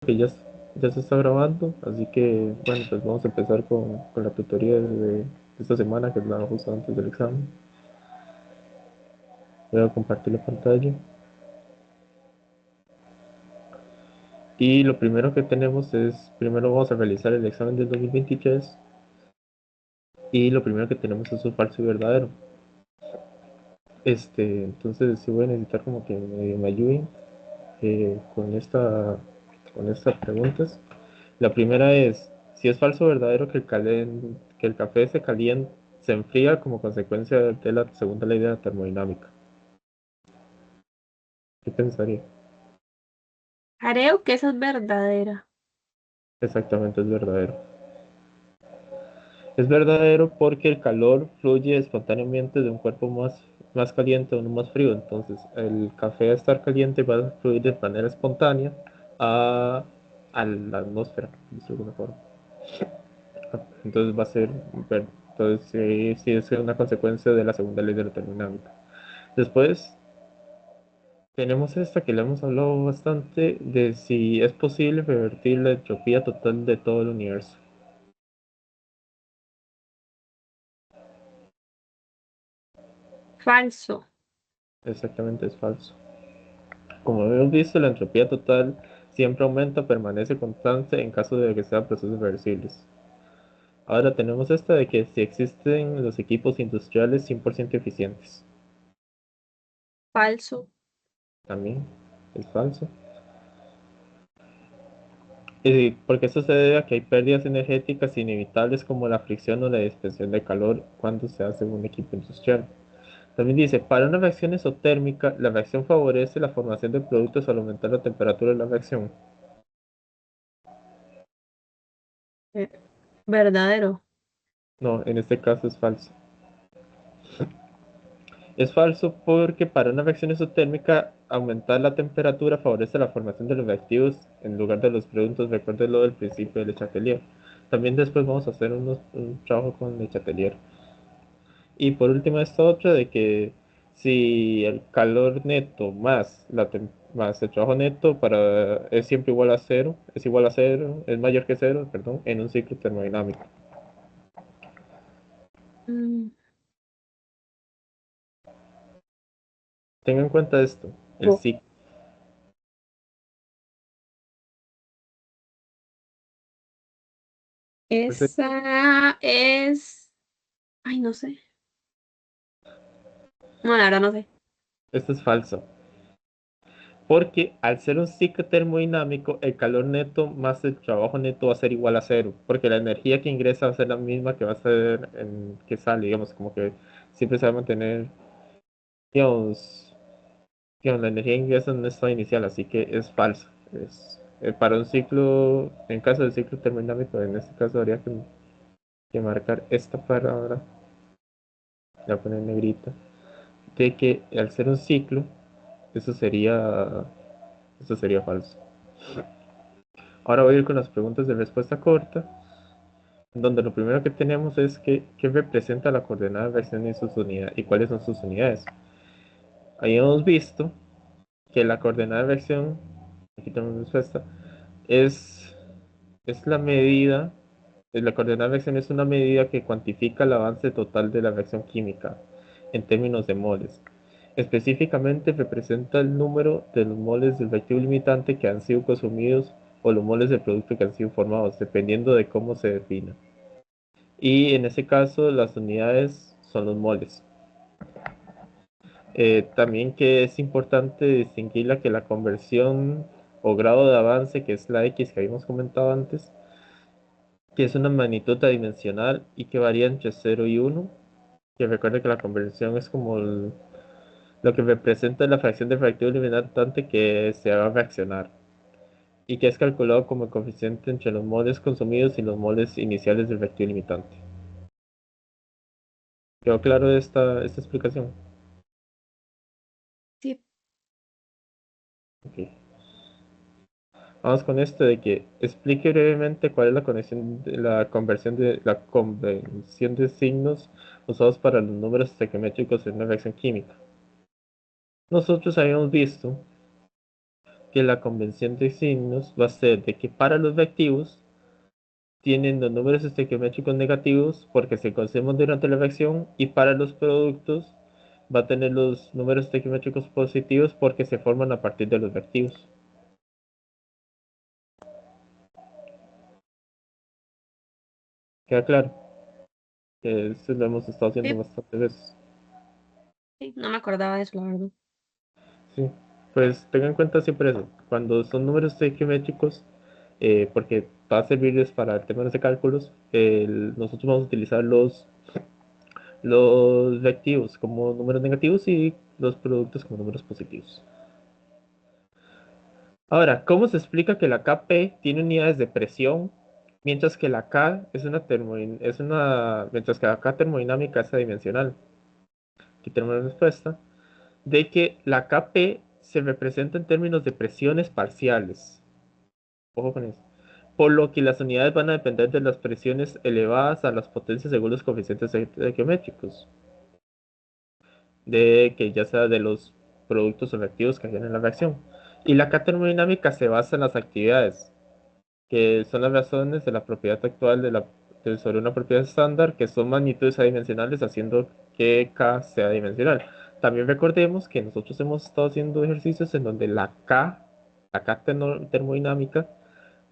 que ya se está grabando, así que bueno, pues vamos a empezar con la tutoría de esta semana, que es la justo antes del examen. Voy a compartir la pantalla. Y lo primero que tenemos es, primero vamos a realizar el examen del 2023 y lo primero que tenemos es un falso y verdadero. Entonces sí voy a necesitar como que me ayuden con con estas preguntas. La primera es, si es falso o verdadero que que el café se enfría como consecuencia de la segunda ley de la termodinámica. ¿Qué pensaría? Creo que esa es verdadera. Exactamente, es verdadero. Es verdadero porque el calor fluye espontáneamente de un cuerpo más caliente a uno más frío. Entonces, el café, a estar caliente, va a fluir de manera espontánea a, a la atmósfera, de alguna forma. Entonces va a ser, entonces sí es una consecuencia de la segunda ley de la termodinámica. Después tenemos esta que le hemos hablado bastante de si es posible revertir la entropía total de todo el universo. Falso. Exactamente, es falso. Como hemos visto, la entropía total siempre aumenta o permanece constante en caso de que sean procesos reversibles. Ahora tenemos esta de que si existen los equipos industriales 100% eficientes. Falso. También es falso. Porque esto se debe a que hay pérdidas energéticas inevitables como la fricción o la dispersión de calor cuando se hace un equipo industrial. También dice, para una reacción exotérmica, la reacción favorece la formación de productos al aumentar la temperatura de la reacción. Eh, verdadero. No, en este caso es falso. Es falso porque para una reacción exotérmica, aumentar la temperatura favorece la formación de los reactivos en lugar de los productos. Recuerden lo del principio del Le Chatelier. También después vamos a hacer un trabajo con Le Chatelier. Y por último esta otra de que si el calor neto más el trabajo neto es siempre igual a cero, es igual a cero, es mayor que cero, perdón, en un ciclo termodinámico. Mm, Tengan en cuenta esto, el no. ciclo. Este, Esa es. Ay, no sé. No, la verdad no sé. esto es falso. Porque al ser un ciclo termodinámico, el calor neto más el trabajo neto va a ser igual a cero. Porque la energía que ingresa va a ser la misma que va a ser que sale, digamos, como que siempre se va a mantener, digamos, la energía ingresa en un estado inicial, así que es falso. Para un ciclo, en caso del ciclo termodinámico, en este caso habría que marcar esta palabra, la voy a poner en negrita, de que al ser un ciclo, eso sería, eso sería falso. Ahora voy a ir con las preguntas de respuesta corta, donde lo primero que tenemos es qué representa la coordenada de reacción y sus unidades, y cuáles son sus unidades. Ahí hemos visto que la coordenada de reacción, aquí tenemos respuesta, es, es la medida, la coordenada de reacción es una medida que cuantifica el avance total de la reacción química en términos de moles. Específicamente representa el número de los moles del reactivo limitante que han sido consumidos o los moles del producto que han sido formados, dependiendo de cómo se defina. Y en ese caso las unidades son los moles. También que es importante distinguir que la conversión o grado de avance, que es la X que habíamos comentado antes, que es una magnitud adimensional y que varía entre 0 y 1, que recuerde que la conversión es como lo que representa la fracción de reactivo limitante que se va a reaccionar y que es calculado como el coeficiente entre los moles consumidos y los moles iniciales del reactivo limitante. ¿Quedó claro esta explicación? Sí. Ok. Vamos con esto de que explique brevemente cuál es la convención de signos usados para los números estequiométricos en una reacción química. Nosotros habíamos visto que la convención de signos va a ser de que para los reactivos tienen los números estequiométricos negativos porque se consumen durante la reacción, y para los productos va a tener los números estequiométricos positivos porque se forman a partir de los reactivos. ¿Queda claro? Eso lo hemos estado haciendo Sí, bastantes veces. sí, no me acordaba de eso, la verdad. Sí, pues tengan en cuenta siempre eso. Cuando son números estequiométricos, porque va a servirles para temas de cálculos, nosotros vamos a utilizar los reactivos como números negativos y los productos como números positivos. Ahora, ¿cómo se explica que la Kp tiene unidades de presión, mientras que la K mientras que la K termodinámica es adimensional? Aquí tenemos la respuesta de que la Kp se representa en términos de presiones parciales. Ojo con eso. Por lo que las unidades van a depender de las presiones elevadas a las potencias según los coeficientes geométricos, de que ya sea de los productos o reactivos que hayan en la reacción. Y la K termodinámica se basa en las actividades, que son las razones de la propiedad actual sobre una propiedad estándar, que son magnitudes adimensionales, haciendo que K sea dimensional. También recordemos que nosotros hemos estado haciendo ejercicios en donde la K termodinámica,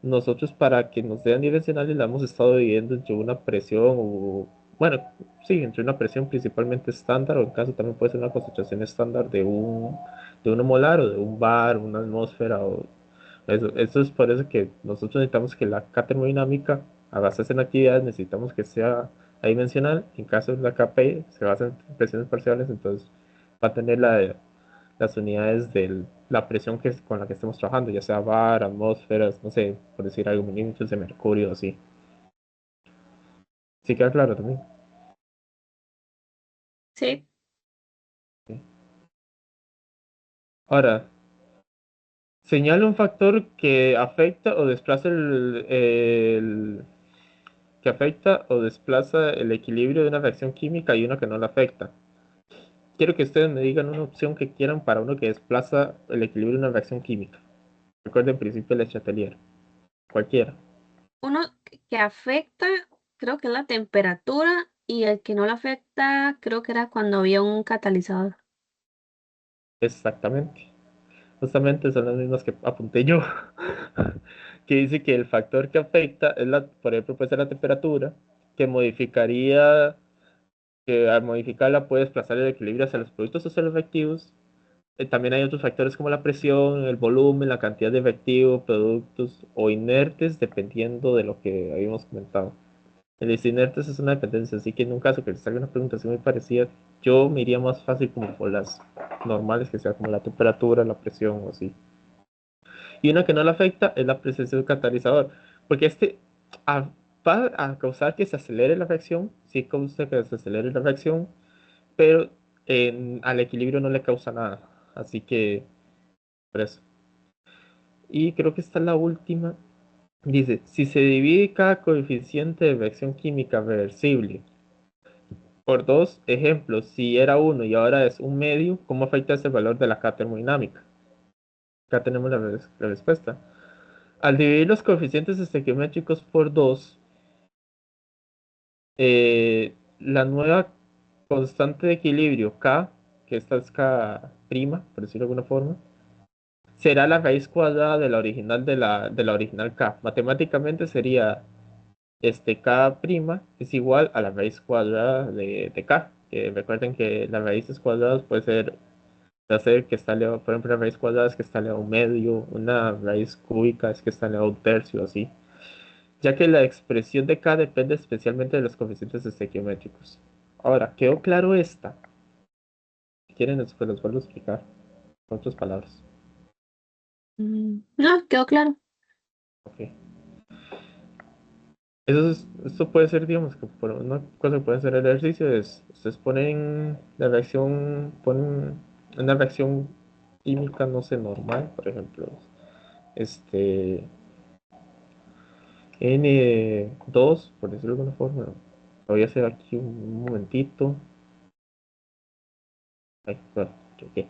nosotros para que nos sean dimensionales la hemos estado dividiendo entre una presión o, bueno, sí, entre una presión principalmente estándar, o en caso también puede ser una concentración estándar de un molar o de un bar, una atmósfera. Eso es por eso que nosotros necesitamos que la K termodinámica, a basarse en actividades, necesitamos que sea adimensional. En caso de la Kp se basa en presiones parciales, entonces va a tener las unidades de la presión con la que estemos trabajando, ya sea bar, atmósferas, no sé, por decir algo, milímetros de mercurio, así. Sí queda claro también. Sí, Ahora, señala un factor que afecta o desplaza que afecta o desplaza el equilibrio de una reacción química y una que no la afecta. Quiero que ustedes me digan una opción que quieran para uno que desplaza el equilibrio de una reacción química. Recuerden el principio de Le Chatelier. Cualquiera. uno que afecta, creo que es la temperatura, y el que no la afecta, creo que era cuando había un catalizador. Exactamente. Justamente son las mismas que apunté yo. Que dice que el factor que afecta es por ejemplo, puede ser la temperatura, que modificaría, que al modificarla puede desplazar el equilibrio hacia los productos o hacia los reactivos. También hay otros factores como la presión, el volumen, la cantidad de reactivo, productos o inertes, dependiendo de lo que habíamos comentado. El de inertes es una dependencia, así que en un caso que les salga una pregunta así muy parecida, yo me iría más fácil como por las normales, que sea como la temperatura, la presión o así. Y una que no le afecta es la presencia del catalizador, porque a- va a causar que se acelere la reacción, sí causa que se acelere la reacción, pero al equilibrio no le causa nada. Así que, por eso. Y creo que esta es la última. Dice, si se divide cada coeficiente de reacción química reversible por dos ejemplos, si era uno y ahora es un medio, ¿cómo afecta ese valor de la K termodinámica? Acá tenemos la respuesta. Al dividir los coeficientes estequiométricos por 2, la nueva constante de equilibrio K, que esta es K', por decirlo de alguna forma, será la raíz cuadrada de la original de la original K. Matemáticamente sería K' es igual a la raíz cuadrada de K. Recuerden que las raíces cuadradas puede ser que está elevado, por ejemplo, la raíz cuadrada es que está elevado a un medio, una raíz cúbica es que está elevado a un tercio, así, ya que la expresión de K depende especialmente de los coeficientes estequiométricos. Ahora, ¿quedó claro esta? Si quieren, después los vuelvo a explicar con otras palabras. No, quedó claro. Ok. Esto puede ser, digamos, que por una cosa que puede ser el ejercicio es, ustedes ponen una reacción química, no sé, normal, por ejemplo, este, N2, por decirlo de alguna forma. Lo voy a hacer aquí un momentito. Ay, bueno, ok.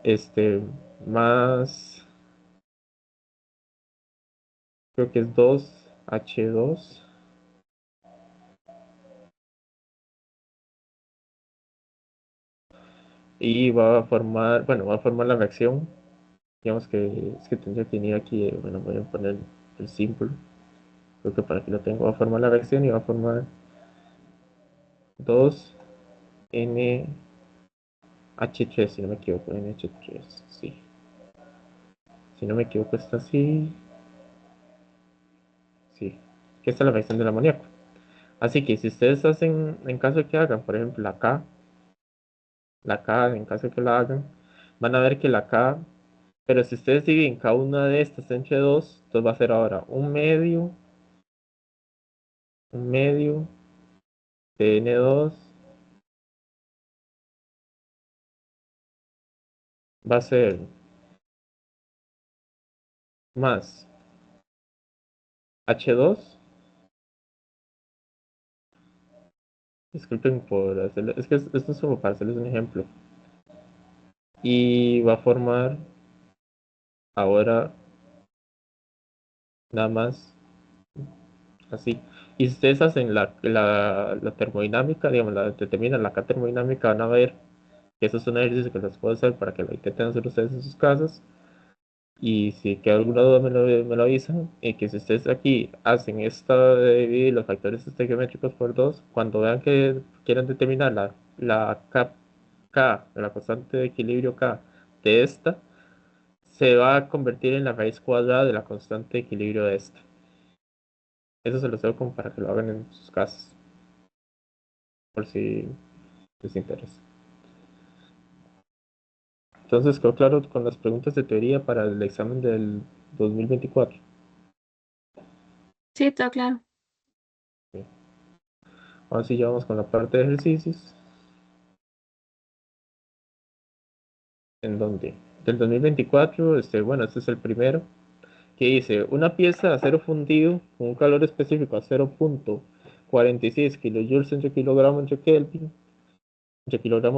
este, más, creo que es 2H2 y va a formar, bueno, va a formar la reacción. Digamos que es que tendría que venir aquí, bueno, voy a poner el símbolo, creo que para aquí lo tengo, va a formar la reacción y va a formar 2NH3, si no me equivoco, NH3, sí. Si no me equivoco, está así, sí, que esta es la reacción del amoníaco. Así que si ustedes hacen, en caso de que hagan, por ejemplo, la K, en caso de que la hagan, van a ver que la K, pero si ustedes dividen cada una de estas entre dos, entonces va a ser ahora un medio de N2 va a ser más H2, disculpen por hacerlo, es que esto es solo para hacerles un ejemplo, y va a formar ahora nada más así. Y si ustedes hacen la termodinámica, digamos, determinan la K termodinámica, van a ver que eso es un ejercicio que les puedo hacer para que lo intenten hacer ustedes en sus casas. Y si queda alguna duda me lo avisan. Y que si ustedes aquí hacen esta de dividir los factores estequiométricos por 2 cuando vean que quieren determinar K, la constante de equilibrio K de esta, se va a convertir en la raíz cuadrada de la constante de equilibrio de esta. Eso se los dejo como para que lo hagan en sus casas, por si les interesa. Entonces, quedó claro con las preguntas de teoría para el examen del 2024. Sí, todo claro. Bien. Ahora sí, ya vamos con la parte de ejercicios. En donde del 2024, bueno, este es el primero, que dice una pieza de acero fundido con un calor específico a 0.46 kilojoules entre kilogramo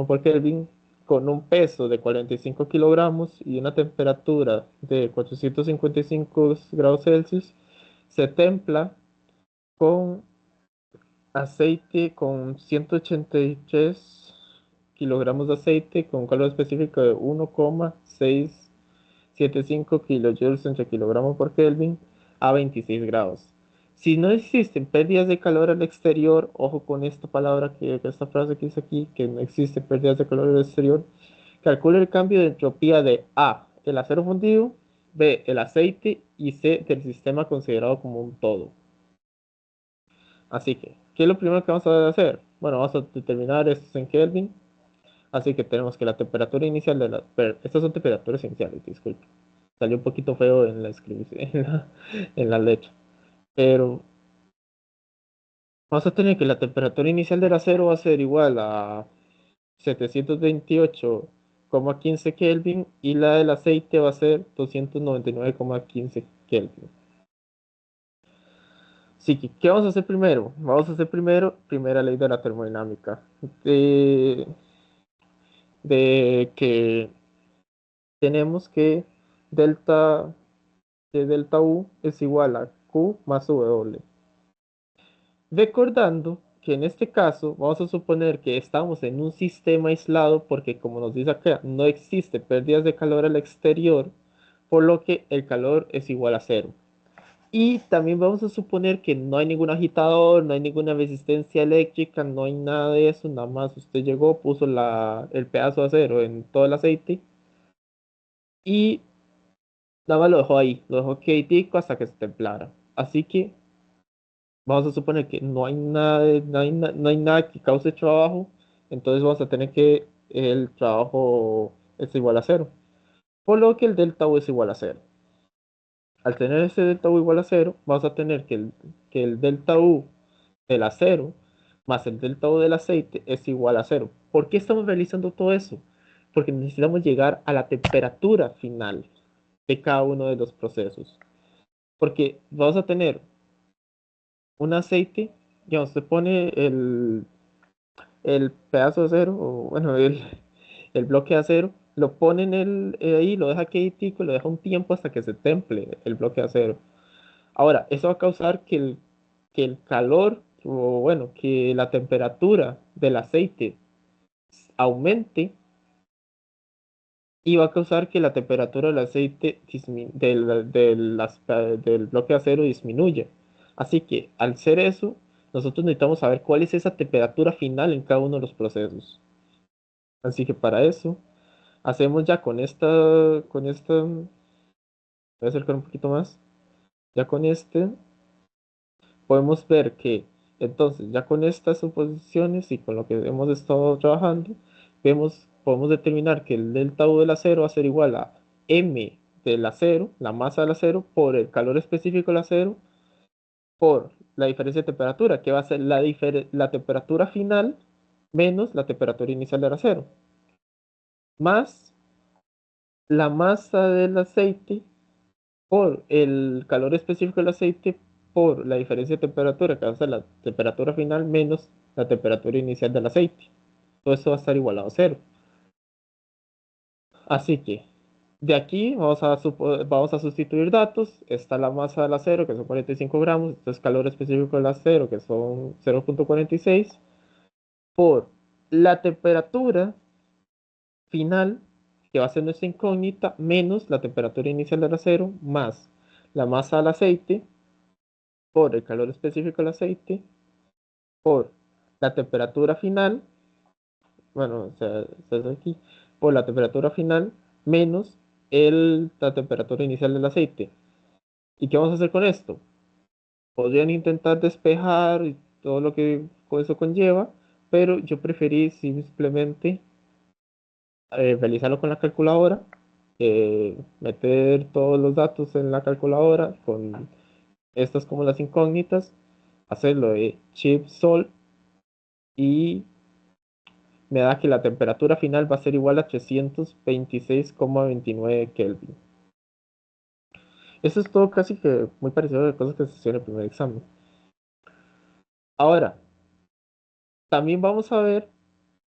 por Kelvin, con un peso de 45 kilogramos y una temperatura de 455 grados Celsius, se templa con aceite con 183 kilogramos de aceite con un calor específico de 1,675 kilojoules entre kilogramo por Kelvin a 26 grados. Si no existen pérdidas de calor al exterior, ojo con esta palabra, esta frase que dice aquí, que no existen pérdidas de calor al exterior, calcula el cambio de entropía de A, el acero fundido, B, el aceite y C, del sistema considerado como un todo. Así que, ¿qué es lo primero que vamos a hacer? Bueno, vamos a determinar esto en Kelvin. Así que tenemos que la temperatura inicial estas son temperaturas iniciales, disculpe. Salió un poquito feo en la escribición, en la letra. Pero vamos a tener que la temperatura inicial del acero va a ser igual a 728,15 Kelvin y la del aceite va a ser 299,15 Kelvin. Así que, ¿qué vamos a hacer primero? Vamos a hacer primero, primera ley de la termodinámica. De, de que tenemos que delta de delta U es igual a Q más W. Recordando que en este caso vamos a suponer que estamos en un sistema aislado porque como nos dice acá, no existe pérdidas de calor al exterior, por lo que el calor es igual a cero. Y también vamos a suponer que no hay ningún agitador, no hay ninguna resistencia eléctrica, no hay nada de eso, nada más usted llegó, puso el pedazo de acero en todo el aceite y nada más lo dejó ahí, lo dejó quietico hasta que se templara. Así que vamos a suponer que no hay nada, no hay nada que cause trabajo, entonces vamos a tener que el trabajo es igual a cero, por lo que el delta U es igual a cero. Al tener ese delta U igual a cero, vamos a tener que el delta U del acero más el delta U del aceite es igual a cero. ¿Por qué estamos realizando todo eso? Porque necesitamos llegar a la temperatura final de cada uno de los procesos. Porque vamos a tener un aceite, digamos, se pone el pedazo de acero, o bueno, el bloque de acero, lo pone en ahí, lo deja quietico, lo deja un tiempo hasta que se temple el bloque de acero. Ahora, eso va a causar que el calor, o bueno, que la temperatura del aceite aumente y va a causar que la temperatura del aceite del bloque de acero disminuya. Así que al ser eso, nosotros necesitamos saber cuál es esa temperatura final en cada uno de los procesos. Así que para eso, hacemos ya voy a acercar un poquito más, ya con podemos ver que entonces ya con estas suposiciones y con lo que hemos estado trabajando, podemos determinar que el delta U del acero va a ser igual a M del acero, la masa del acero, por el calor específico del acero, por la diferencia de temperatura, que va a ser la temperatura final menos la temperatura inicial del acero, más la masa del aceite por el calor específico del aceite por la diferencia de temperatura que va a ser la temperatura final menos la temperatura inicial del aceite. Todo eso va a estar igualado a cero. Así que de aquí vamos a sustituir datos. Está la masa del acero, que son 45 gramos. Entonces calor específico del acero, que son 0,46, por la temperatura final, que va a ser nuestra incógnita, menos la temperatura inicial del acero, más la masa del aceite, por el calor específico del aceite, por la temperatura final, bueno, o sea, está aquí, por la temperatura final menos la temperatura inicial del aceite. ¿Y qué vamos a hacer con esto? Podrían intentar despejar y todo lo que eso conlleva, pero yo preferí simplemente realizarlo con la calculadora, meter todos los datos en la calculadora con estas como las incógnitas, hacerlo de chip sol y me da que la temperatura final va a ser igual a 326,29 Kelvin. Eso es todo casi que muy parecido a las cosas que se hicieron en el primer examen. Ahora, también vamos a ver,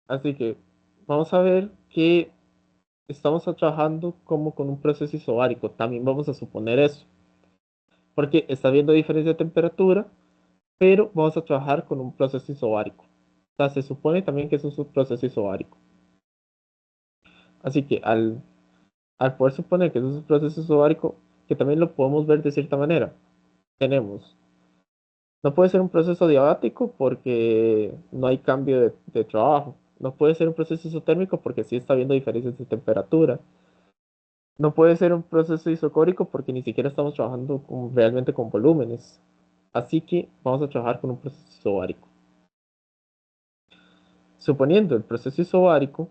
así que vamos a ver que estamos trabajando como con un proceso isobárico. También vamos a suponer eso, porque está habiendo diferencia de temperatura, pero vamos a trabajar con un proceso isobárico. O sea, se supone también que es un proceso isobárico. Así que al poder suponer que eso es un proceso isobárico, que también lo podemos ver de cierta manera. Tenemos, no puede ser un proceso diabático porque no hay cambio de trabajo. No puede ser un proceso isotérmico porque sí está habiendo diferencias de temperatura. No puede ser un proceso isocórico porque ni siquiera estamos trabajando realmente con volúmenes. Así que vamos a trabajar con un proceso isobárico. Suponiendo el proceso isobárico,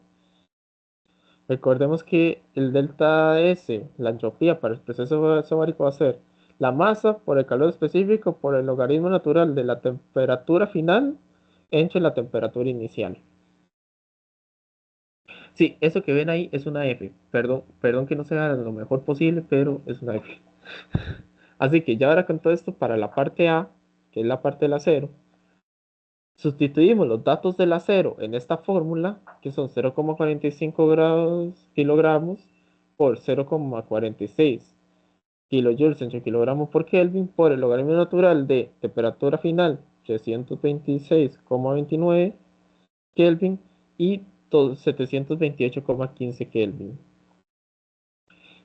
recordemos que el delta S, la entropía para el proceso isobárico va a ser la masa por el calor específico por el logaritmo natural de la temperatura final entre la temperatura inicial. Sí, eso que ven ahí es una F. Perdón que no sea lo mejor posible, pero es una F. Así que ya ahora con todo esto para la parte A, que es la parte del acero, sustituimos los datos del acero en esta fórmula, que son 0,45 kilogramos por 0,46 kilojoules entre kilogramos por Kelvin por el logaritmo natural de temperatura final 326,29 Kelvin y 728,15 Kelvin.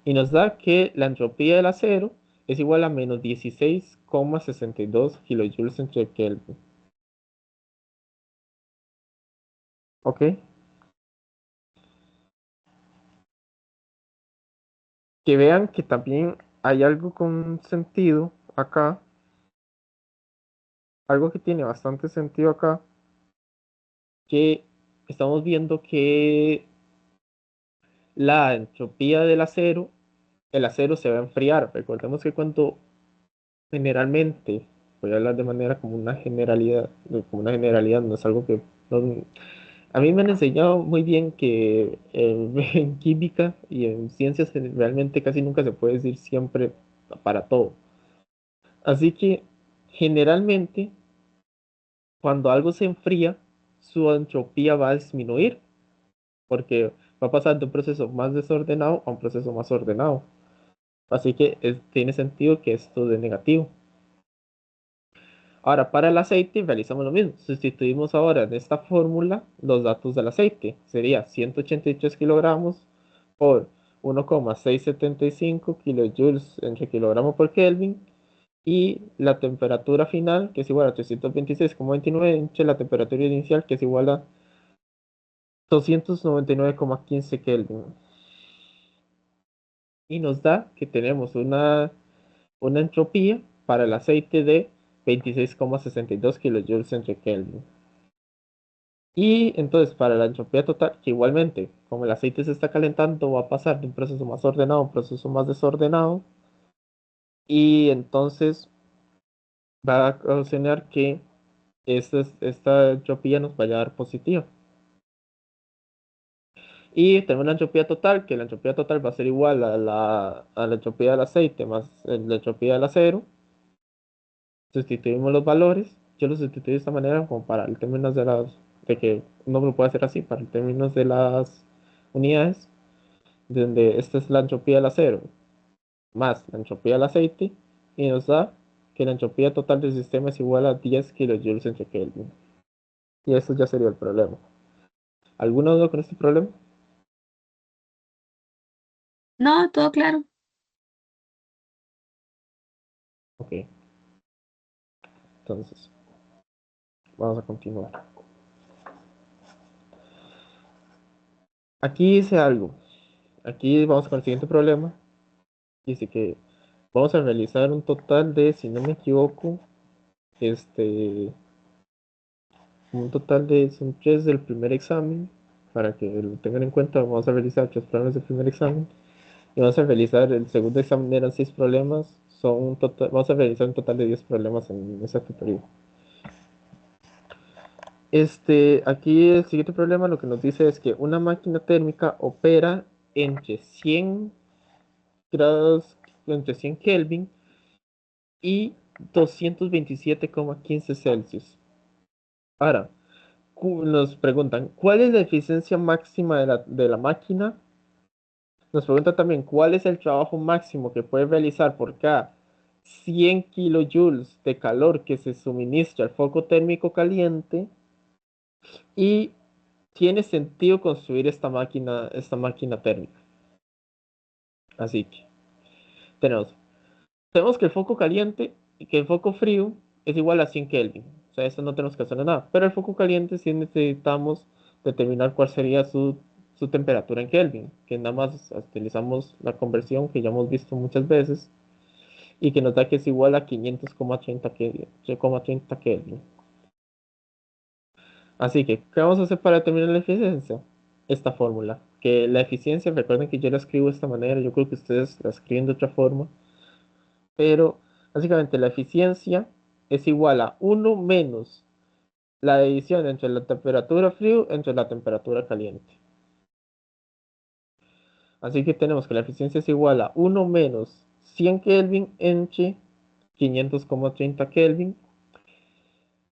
Y nos da que la entropía del acero es igual a menos 16,62 kilojoules entre Kelvin. ¿Ok? Que vean que también hay algo con sentido acá, algo que tiene bastante sentido acá, que estamos viendo que la entropía del acero, el acero se va a enfriar. Recordemos que cuando generalmente, voy a hablar de manera como una generalidad, no es algo que a mí me han enseñado muy bien que en química y en ciencias realmente casi nunca se puede decir siempre para todo. Así que generalmente cuando algo se enfría, su entropía va a disminuir, porque va a pasar de un proceso más desordenado a un proceso más ordenado. Así que tiene sentido que esto de negativo. Ahora, para el aceite realizamos lo mismo. Sustituimos ahora en esta fórmula los datos del aceite. Sería 183 kilogramos por 1,675 kilojoules entre kilogramo por Kelvin. Y la temperatura final, que es igual a 326,29, entre la temperatura inicial, que es igual a 299,15 Kelvin. Y nos da que tenemos una entropía para el aceite de 26,62 kilojoules entre Kelvin. Y entonces para la entropía total, que igualmente, como el aceite se está calentando, va a pasar de un proceso más ordenado a un proceso más desordenado. Y entonces va a ocasionar que esta entropía nos vaya a dar positiva. Y tenemos la entropía total, que la entropía total va a ser igual a la entropía del aceite más la entropía del acero. Sustituimos los valores. Yo los sustituyo de esta manera como para el términos de que no lo puede hacer así, para el términos de las unidades, donde esta es la entropía del acero más la entropía del aceite, y nos da que la entropía total del sistema es igual a 10 kilojoules entre Kelvin. Y eso ya sería el problema. ¿Alguna duda con este problema? No, todo claro. Ok, entonces vamos a continuar. Aquí dice algo. Aquí vamos con el siguiente problema. Dice que vamos a realizar un total de, si no me equivoco, un total de, son 3 del primer examen. Para que lo tengan en cuenta, vamos a realizar 3 problemas del primer examen. Y vamos a realizar el segundo examen, eran 6 problemas. Vamos a realizar un total de 10 problemas en esa tutoría. Aquí el siguiente problema lo que nos dice es que una máquina térmica opera entre 100 grados, entre 100 Kelvin y 227,15 Celsius. Ahora, nos preguntan, ¿cuál es la eficiencia máxima de la máquina? Nos pregunta también, ¿cuál es el trabajo máximo que puede realizar por cada 100 kilojoules de calor que se suministra al foco térmico caliente? Y tiene sentido construir esta máquina térmica. Así que tenemos que el foco caliente y que el foco frío es igual a 100 Kelvin. O sea, eso no tenemos que hacer nada. Pero el foco caliente sí necesitamos determinar cuál sería su temperatura en Kelvin, que nada más utilizamos la conversión que ya hemos visto muchas veces y que nos da que es igual a 500,30 Kelvin. Así que, ¿qué vamos a hacer para determinar la eficiencia? Esta fórmula. Que la eficiencia, recuerden que yo la escribo de esta manera, yo creo que ustedes la escriben de otra forma, pero básicamente la eficiencia es igual a uno menos la división entre la temperatura frío entre la temperatura caliente. Así que tenemos que la eficiencia es igual a uno menos 100 Kelvin entre 500,30 Kelvin.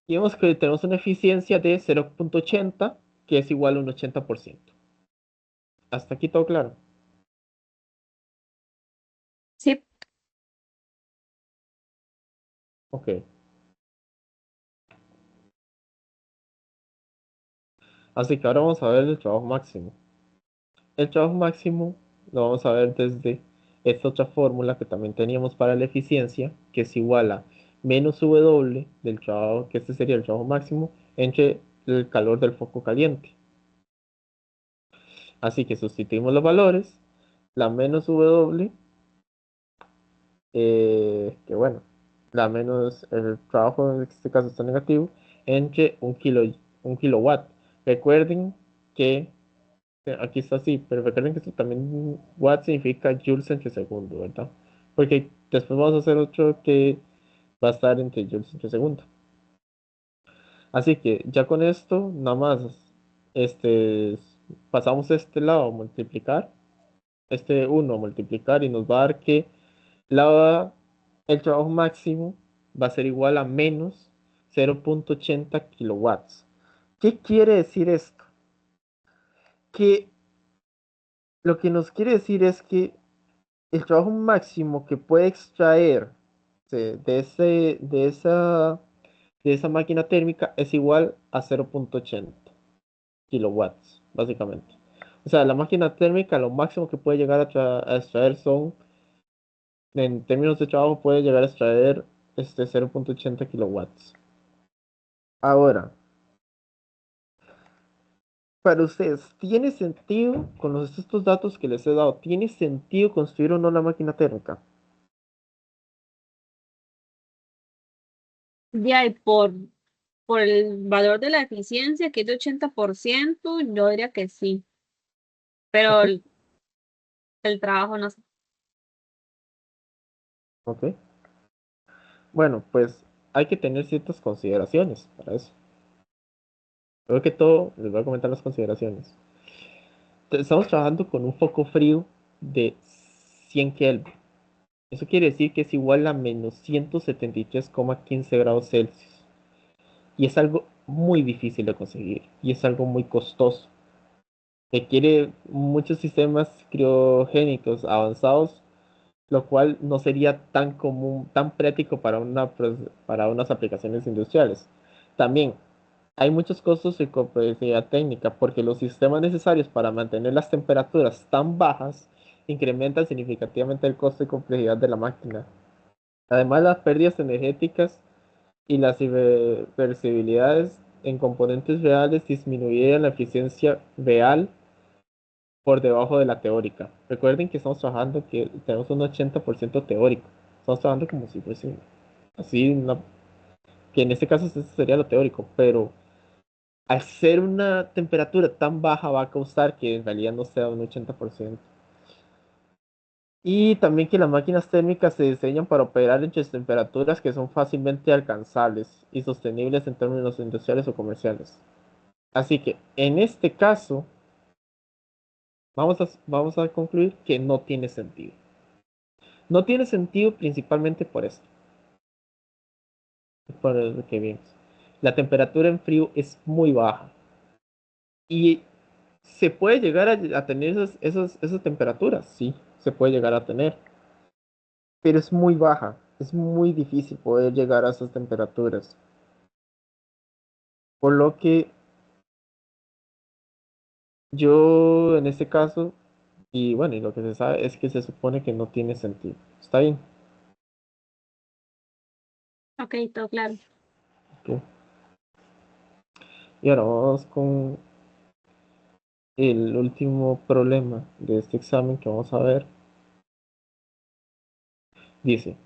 Y vemos que tenemos una eficiencia de 0,80, que es igual a un 80%. Hasta aquí todo claro. Sí, Ok. Así que ahora vamos a ver el trabajo máximo. El trabajo máximo lo vamos a ver desde esta otra fórmula que también teníamos para la eficiencia, que es igual a menos W del trabajo, que este sería el trabajo máximo, entre el calor del foco caliente. Así que sustituimos los valores, la menos W, que bueno, la menos el trabajo en este caso está negativo, entre un kilowatt. Recuerden que aquí está así, pero recuerden que esto también watt significa joules entre segundo, ¿verdad? Porque después vamos a hacer otro que va a estar entre joules entre segundo. Así que ya con esto, nada más, este, pasamos este lado a multiplicar, este uno a multiplicar y nos va a dar que la, el trabajo máximo va a ser igual a menos 0,80 kilowatts. ¿Qué quiere decir esto? Que Lo que nos quiere decir es que el trabajo máximo que puede extraer de esa máquina térmica es igual a 0,80 kilowatts, básicamente. O sea, la máquina térmica lo máximo que puede llegar a extraer son, en términos de trabajo, puede llegar a extraer 0,80 kilowatts. Ahora, para ustedes, ¿tiene sentido, con estos datos que les he dado, tiene sentido construir o no la máquina térmica? De ahí por el valor de la eficiencia, que es de 80%, yo diría que sí, pero Ok, el trabajo no sé. ok. Bueno, pues hay que tener ciertas consideraciones para eso. Creo que todo, les voy a comentar las consideraciones. Estamos trabajando con un foco frío de 100 Kelvin. Eso quiere decir que es igual a menos 173,15 grados Celsius. Y es algo muy difícil de conseguir. Y es algo muy costoso. Requiere muchos sistemas criogénicos avanzados, lo cual no sería tan común, tan práctico para unas aplicaciones industriales. También hay muchos costos y complejidad técnica porque los sistemas necesarios para mantener las temperaturas tan bajas incrementan significativamente el costo y complejidad de la máquina. Además, las pérdidas energéticas y las irreversibilidades en componentes reales disminuirían la eficiencia real por debajo de la teórica. Recuerden que estamos trabajando, que tenemos un 80% teórico. Estamos trabajando como si fuese así, que en este caso eso sería lo teórico, pero al ser una temperatura tan baja va a causar que en realidad no sea un 80%. Y también que las máquinas térmicas se diseñan para operar entre temperaturas que son fácilmente alcanzables y sostenibles en términos industriales o comerciales. Así que en este caso vamos a concluir que no tiene sentido. No tiene sentido principalmente por esto, por lo que vimos. La temperatura en frío es muy baja y se puede llegar a tener esas temperaturas, sí, se puede llegar a tener, pero es muy baja, es muy difícil poder llegar a esas temperaturas. Por lo que yo en este caso, y bueno, y lo que se sabe es que se supone que no tiene sentido. ¿Está bien? Ok, todo claro. Ok. Y ahora vamos con el último problema de este examen que vamos a ver. Dice,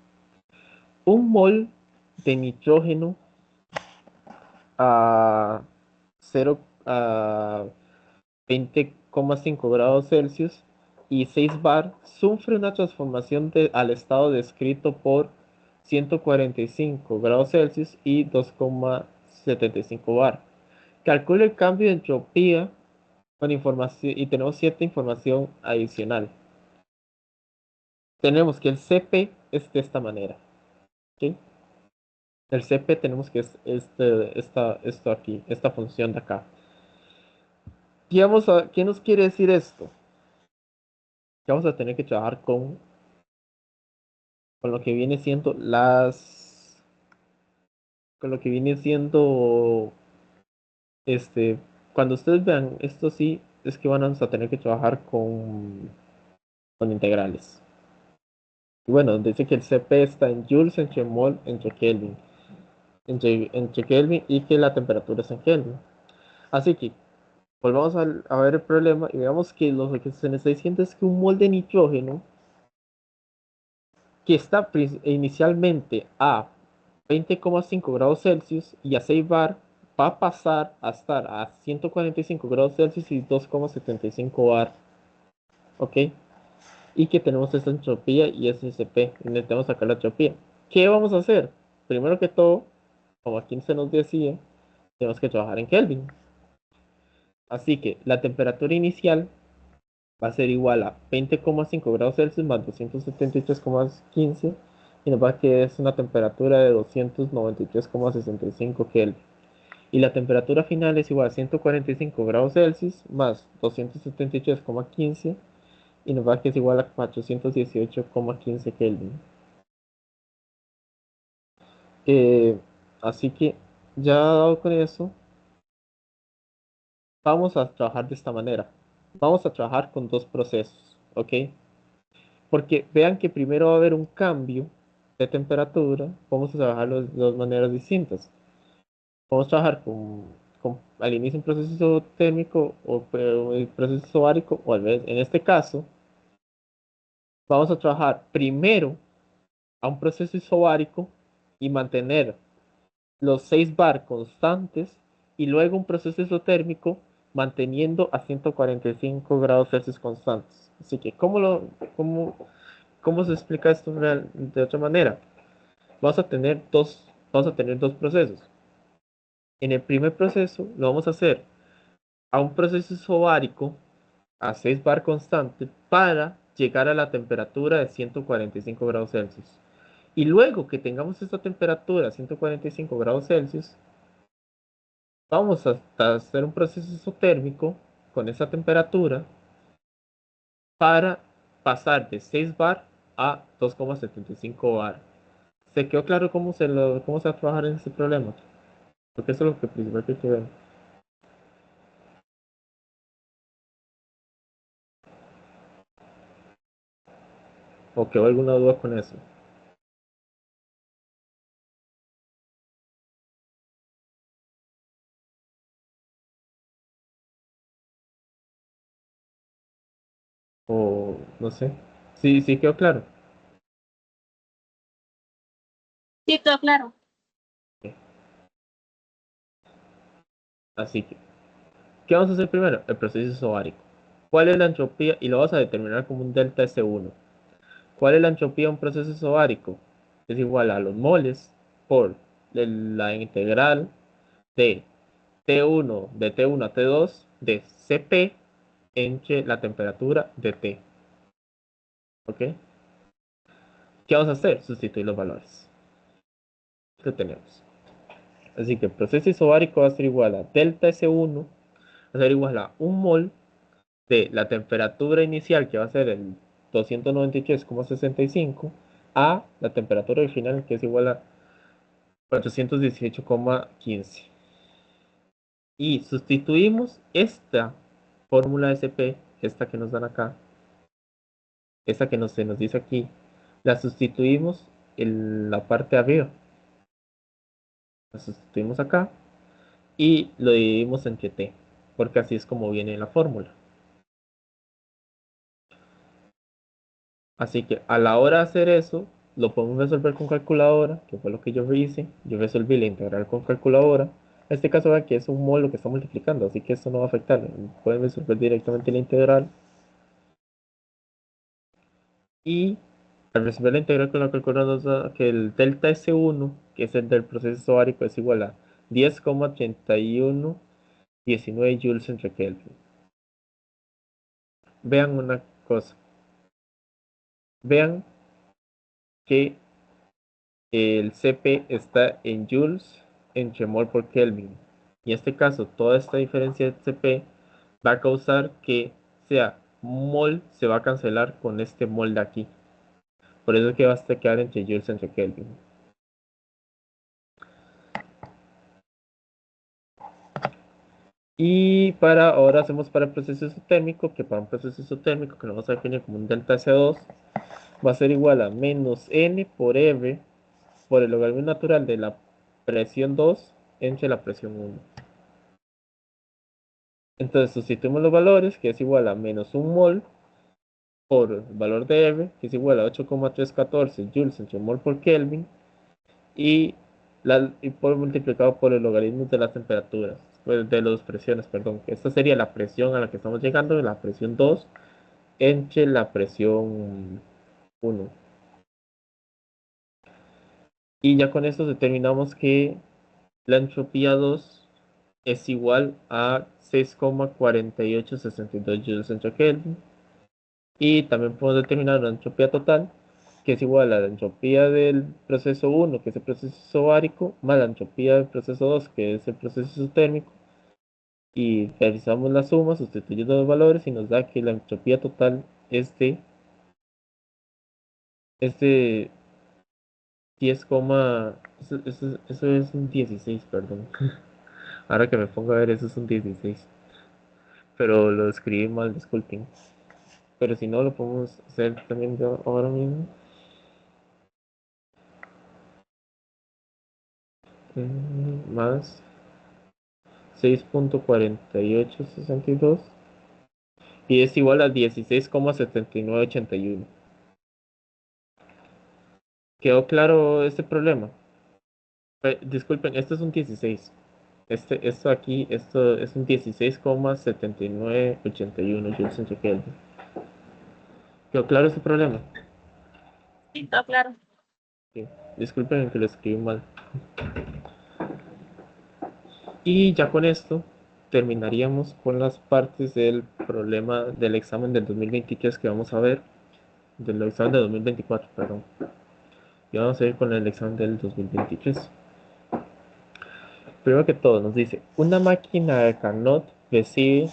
un mol de nitrógeno a 0 a 20,5 grados Celsius y 6 bar sufre una transformación al estado descrito por 145 grados Celsius y 2,75 bar. Calcula el cambio de entropía con información y tenemos cierta información adicional. Tenemos que el CP es de esta manera. ¿Ok? El CP tenemos que es esto aquí, esta función de acá. ¿Qué nos quiere decir esto? Que vamos a tener que trabajar con lo que viene siendo con lo que viene siendo, este, cuando ustedes vean esto sí, es que vamos a tener que trabajar con integrales. Y bueno, dice que el CP está en joules entre mol entre Kelvin, entre Kelvin y que la temperatura es en Kelvin. Así que volvamos a ver el problema y veamos que lo que se nos está diciendo es que un mol de nitrógeno que está inicialmente a 20,5 grados Celsius y a 6 bar va a pasar a estar a 145 grados Celsius y 2,75 bar, ¿ok? Y que tenemos esta entropía y SCP, y necesitamos sacar la entropía. ¿Qué vamos a hacer? Primero que todo, como aquí se nos decía, tenemos que trabajar en Kelvin. Así que la temperatura inicial va a ser igual a 20,5 grados Celsius más 273,15 y nos va a quedar es una temperatura de 293,65 Kelvin. Y la temperatura final es igual a 145 grados Celsius más 273,15 y nos da que es igual a 418,15 Kelvin. Eh, Así que ya dado con eso, vamos a trabajar de esta manera. Vamos a trabajar con dos procesos, ¿ok? Porque vean que primero va a haber un cambio de temperatura. Vamos a trabajar de dos maneras distintas. Vamos a trabajar al inicio un proceso isotérmico o un proceso isobárico, o al revés. En este caso, vamos a trabajar primero a un proceso isobárico y mantener los 6 bar constantes y luego un proceso isotérmico manteniendo a 145 grados Celsius constantes. Así que, cómo, cómo se explica esto de otra manera? Vamos a tener dos procesos. En el primer proceso lo vamos a hacer a un proceso isobárico a 6 bar constante para llegar a la temperatura de 145 grados Celsius. Y luego que tengamos esta temperatura, 145 grados Celsius, vamos a hacer un proceso isotérmico con esa temperatura para pasar de 6 bar a 2,75 bar. ¿Se quedó claro cómo se va a trabajar en este problema? Porque eso es lo que principal que hay que ver. ¿O quedó alguna duda con eso? O no sé. Sí, sí quedó claro. Sí, todo claro. Así que, ¿qué vamos a hacer primero? El proceso isobárico. ¿Cuál es la entropía? Y lo vamos a determinar como un delta S1. ¿Cuál es la entropía de un proceso isobárico? Es igual a los moles por la integral de T1 de T1 a T2 de Cp entre la temperatura de T. ¿Ok? ¿Qué vamos a hacer? Sustituir los valores que tenemos. Así que el proceso isobárico va a ser igual a delta S1, va a ser igual a un mol de la temperatura inicial, que va a ser el 293,65, a la temperatura final, que es igual a 418,15. Y sustituimos esta fórmula SP, esta que nos dan acá, esta que se nos dice aquí, la sustituimos en la parte de arriba. La sustituimos acá y lo dividimos entre T, porque así es como viene la fórmula. Así que a la hora de hacer eso, lo podemos resolver con calculadora, que fue lo que yo hice. Yo resolví la integral con calculadora. En este caso, vean que es un módulo que está multiplicando, así que esto no va a afectar. Pueden resolver directamente la integral. Y al resolver la integral con la calculadora, nos da que el delta S1, que es el del proceso isobárico, es igual a 10,3119 joules entre Kelvin. Vean una cosa. Vean que el Cp está en joules entre mol por Kelvin. Y en este caso, toda esta diferencia de Cp va a causar que sea mol se va a cancelar con este mol de aquí. Por eso es que va a quedar entre joules entre Kelvin. Y ahora hacemos para el proceso isotérmico, que para un proceso isotérmico que lo vamos a definir como un delta S2 va a ser igual a menos N por R por el logaritmo natural de la presión 2 entre la presión 1. Entonces sustituimos los valores, que es igual a menos un mol por el valor de R, que es igual a 8,314 joules entre mol por Kelvin, y, por multiplicado por el logaritmo de las temperaturas, pues de las presiones, perdón. Esta sería la presión a la que estamos llegando, la presión 2 entre la presión 1. Y ya con esto determinamos que la entropía 2 es igual a 6,4862 joules entre Kelvin. Y también podemos determinar una entropía total, que es igual a la entropía del proceso 1, que es el proceso isobárico, más la entropía del proceso 2, que es el proceso isotérmico. Y realizamos la suma, sustituyendo los valores y nos da que la entropía total es de, es de 10, eso es un 16, perdón. Ahora que me pongo a ver, eso es un 16. Pero lo escribí mal, disculpen. Pero si no, lo podemos hacer también ahora mismo. Más 6.4862 y es igual a 16,7981. ¿Quedó claro este problema? Disculpen, esto es un 16. Esto aquí, esto es un 16,7981 joules entre Kelvin. ¿Quedó claro este problema? Sí, todo claro. Sí. Disculpen que lo escribí mal. Y ya con esto terminaríamos con las partes del problema del examen del 2023 que vamos a ver, del examen de 2024, perdón. Y vamos a ir con el examen del 2023. Primero que todo, nos dice, una máquina de Carnot recibe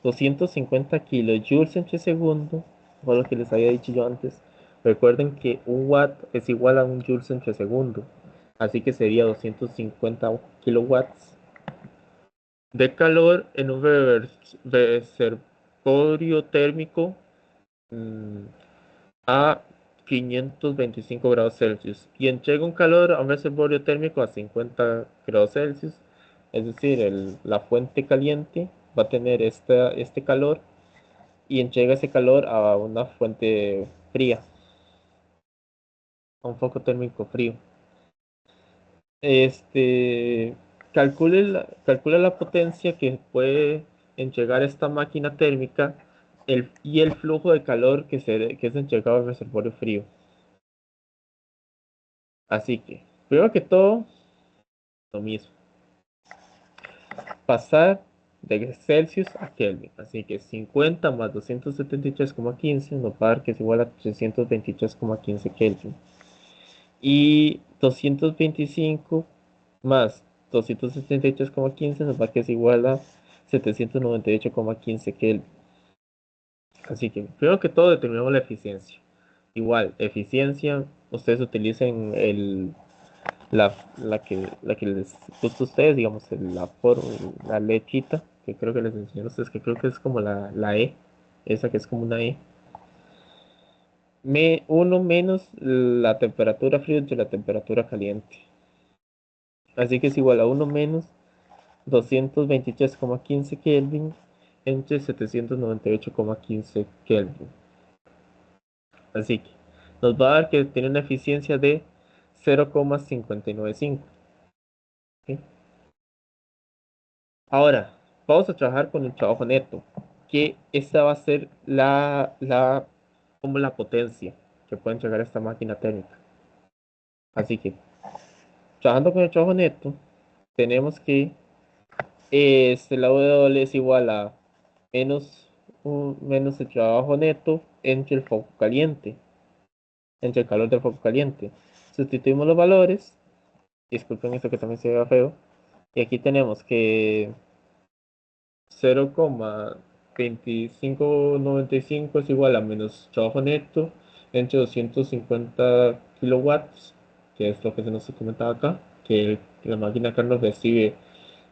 250 kilojoules entre segundo, fue lo que les había dicho yo antes. Recuerden que un watt es igual a un joules entre segundo, así que sería 250 kilowatts de calor en un reservorio térmico mm, a 525 grados Celsius y entrega un calor a un reservorio térmico a 50 grados Celsius. Es decir, la fuente caliente va a tener este calor y entrega ese calor a una fuente fría, a un foco térmico frío. Este, calcula la potencia que puede entregar esta máquina térmica y el flujo de calor que es entregado al reservorio frío. Así que, primero que todo, lo mismo, pasar de Celsius a Kelvin. Así que 50 más 273,15 nos va a dar que es igual a 323,15 Kelvin. Y 225 más 273,15 nos va a dar que es igual a 798,15 Kelvin. Así que, primero que todo, determinamos la eficiencia. Igual, eficiencia, ustedes utilicen la que les gusta a ustedes, digamos, la lechita, que creo que les enseñé a ustedes, que creo que es como la E, esa que es como una E. Uno menos la temperatura fría entre la temperatura caliente. Así que es igual a uno menos 223,15 Kelvin entre 798,15 Kelvin. Así que nos va a dar que tiene una eficiencia de 0,595. ¿Ok? Ahora, vamos a trabajar con el trabajo neto, que esta va a ser como la potencia que puede entregar esta máquina térmica. Así que, trabajando con el trabajo neto, tenemos que la W es igual a menos el trabajo neto entre el foco caliente, entre el calor del foco caliente. Sustituimos los valores, disculpen esto que también se vea feo, y aquí tenemos que 0,2595 es igual a menos trabajo neto entre 250 kilowatts, que es lo que se nos comentaba acá, que la máquina Carlos recibe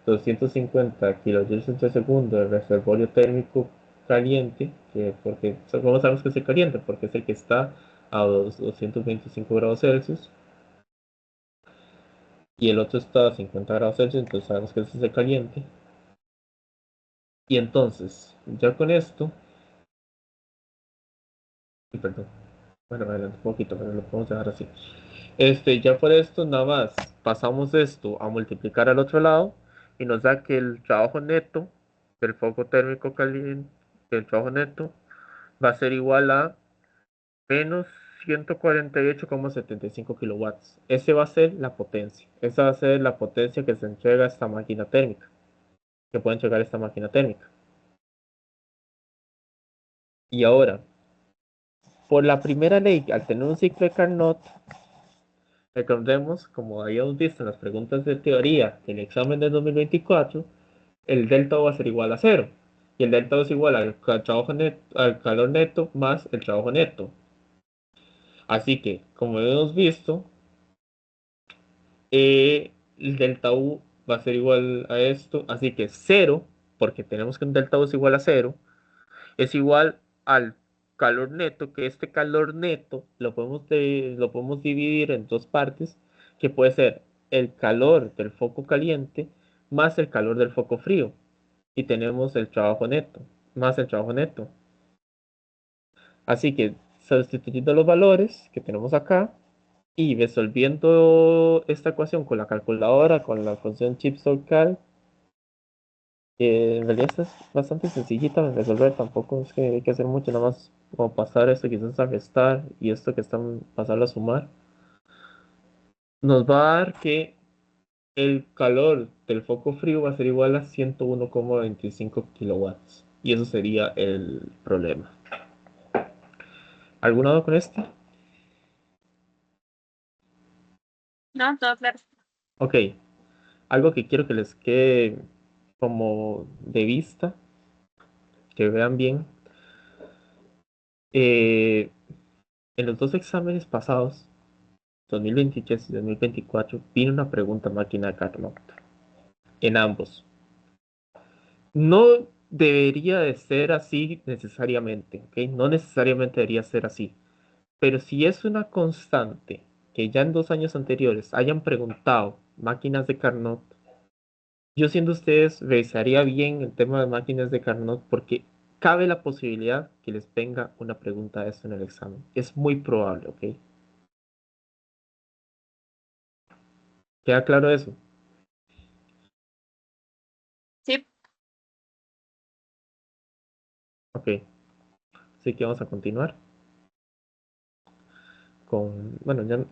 250 kilojoules por segundo del reservorio térmico caliente, porque ¿cómo sabemos que es el caliente? Porque es el que está a 225 grados Celsius y el otro está a 50 grados Celsius, entonces sabemos que ese es el caliente. Y entonces, ya con esto, perdón, bueno, adelante un poquito, pero lo podemos dejar así. Ya por esto, nada más pasamos esto a multiplicar al otro lado y nos da que el trabajo neto del foco térmico caliente, el trabajo neto va a ser igual a menos 148,75 kilowatts. Ese va a ser la potencia. Esa va a ser la potencia que se entrega a esta máquina térmica, que puede entregar esta máquina térmica. Y ahora, por la primera ley, al tener un ciclo de Carnot, recordemos, como habíamos visto en las preguntas de teoría del examen del 2024, el delta va a ser igual a cero. Y el delta O es igual al calor neto más el trabajo neto. Así que, como hemos visto, el delta U va a ser igual a esto. Así que cero, porque tenemos que un delta U es igual a cero, es igual al calor neto, que este calor neto lo podemos dividir en dos partes, que puede ser el calor del foco caliente más el calor del foco frío. Y tenemos el trabajo neto, más el trabajo neto. Así que sustituyendo los valores que tenemos acá y resolviendo esta ecuación con la calculadora, con la función ChipSolCal, en realidad esta es bastante sencillita de resolver, tampoco es que hay que hacer mucho, nada más como pasar esto quizás a restar y esto que están pasarlo a sumar, nos va a dar que el calor del foco frío va a ser igual a 101,25 kilowatts y eso sería el problema. ¿Alguna duda con este? No, todo claro. Ok, algo que quiero que les quede como de vista, que vean bien. eh, en los dos exámenes pasados, 2023 y 2024, vino una pregunta máquina de Carnot. En ambos. No debería de ser así necesariamente, ¿ok? No necesariamente debería ser así. Pero si es una constante que ya en 2 años anteriores hayan preguntado máquinas de Carnot, yo siendo ustedes revisaría bien el tema de máquinas de Carnot porque cabe la posibilidad que les venga una pregunta de esto en el examen. Es muy probable, ¿ok? ¿Queda claro eso? Sí, Ok, así que vamos a continuar con, bueno, ya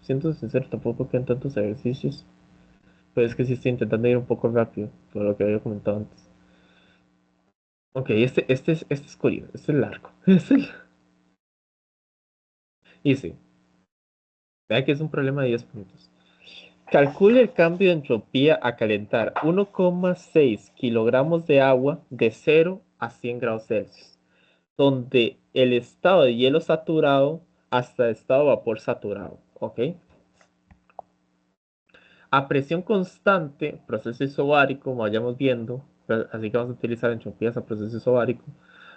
siento sincero, tampoco quedan tantos ejercicios, pero es que sí estoy intentando ir un poco rápido, por lo que había comentado antes. Ok, este es curioso, este es largo. Y sí, vea que es un problema de 10 puntos. Calcule el cambio de entropía a calentar 1,6 kilogramos de agua de 0 a 100 grados Celsius, donde el estado de hielo saturado hasta estado de vapor saturado. ¿Ok? A presión constante, proceso isobárico, como vayamos viendo, así que vamos a utilizar entropías a proceso isobárico,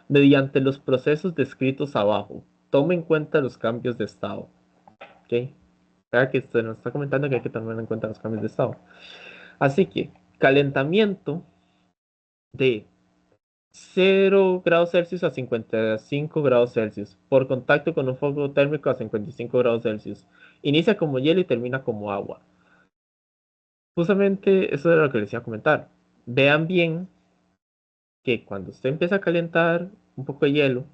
mediante los procesos descritos abajo. Tome en cuenta los cambios de estado. ¿Ok? Vea que se nos está comentando que hay que tomar en cuenta los cambios de estado. Así que calentamiento de 0 grados Celsius a 55 grados Celsius por contacto con un foco térmico a 55 grados Celsius. Inicia como hielo y termina como agua. Justamente eso era lo que les iba a comentar. Vean bien que cuando usted empieza a calentar un poco de hielo,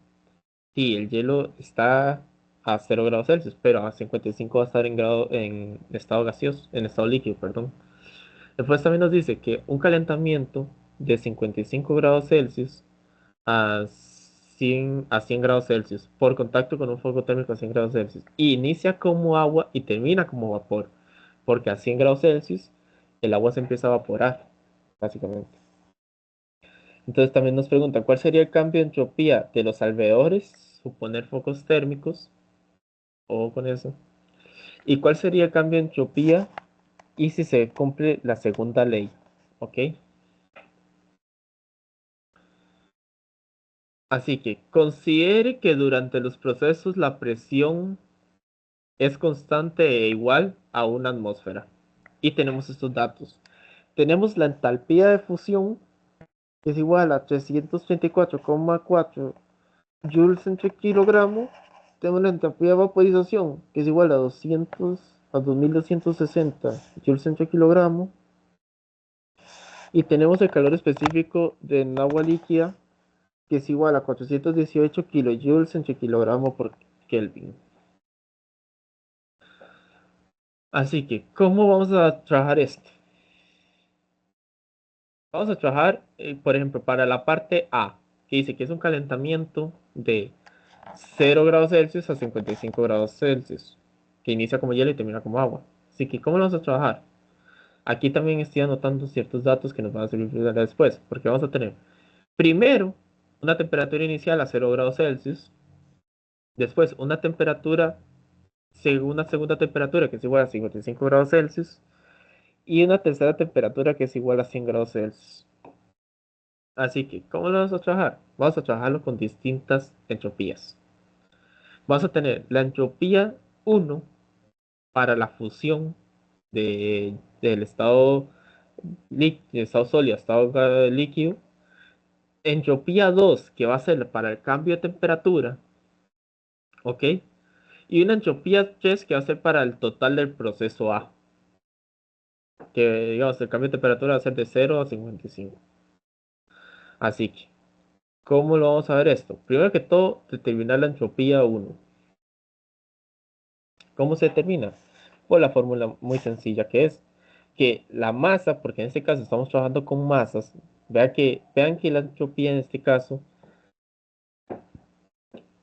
sí, el hielo está a 0 grados Celsius, pero a 55 va a estar en estado gaseoso, en estado líquido, perdón. Después también nos dice que un calentamiento de 55 grados Celsius a 100 grados Celsius por contacto con un foco térmico a 100 grados Celsius inicia como agua y termina como vapor, porque a 100 grados Celsius el agua se empieza a evaporar, básicamente. Entonces también nos pregunta, ¿cuál sería el cambio de entropía de los alrededores? Suponer focos térmicos, o con eso. ¿Y cuál sería el cambio de entropía y si se cumple la segunda ley? ¿Ok? Así que considere que durante los procesos la presión es constante e igual a una atmósfera. Y tenemos estos datos. Tenemos la entalpía de fusión, que es igual a 334,4 joules entre kilogramo. Tenemos la entalpía de vaporización, que es igual a 2260 joules entre kilogramo. Y tenemos el calor específico de agua líquida, que es igual a 418 kilojoules entre kilogramo por Kelvin. Así que, ¿cómo vamos a trabajar esto? Vamos a trabajar, por ejemplo, para la parte A, que dice que es un calentamiento de 0 grados Celsius a 55 grados Celsius, que inicia como hielo y termina como agua. Así que, ¿cómo lo vamos a trabajar? Aquí también estoy anotando ciertos datos que nos van a servir después, porque vamos a tener Primero, una temperatura inicial a 0 grados Celsius, después una segunda temperatura que es igual a 55 grados Celsius y una tercera temperatura que es igual a 100 grados Celsius. Así que, ¿cómo lo vamos a trabajar? Vamos a trabajarlo con distintas entropías. Vamos a tener la entropía 1 para la fusión del estado sólido a estado líquido. Entropía 2 que va a ser para el cambio de temperatura, ¿ok? Y una entropía 3 que va a ser para el total del proceso A, que digamos el cambio de temperatura va a ser de 0 a 55. Así que, ¿cómo lo vamos a ver esto? Primero que todo, determinar la entropía 1. ¿Cómo se determina? Por la fórmula muy sencilla que es que la masa, porque en este caso estamos trabajando con masas, vean que la entropía en este caso,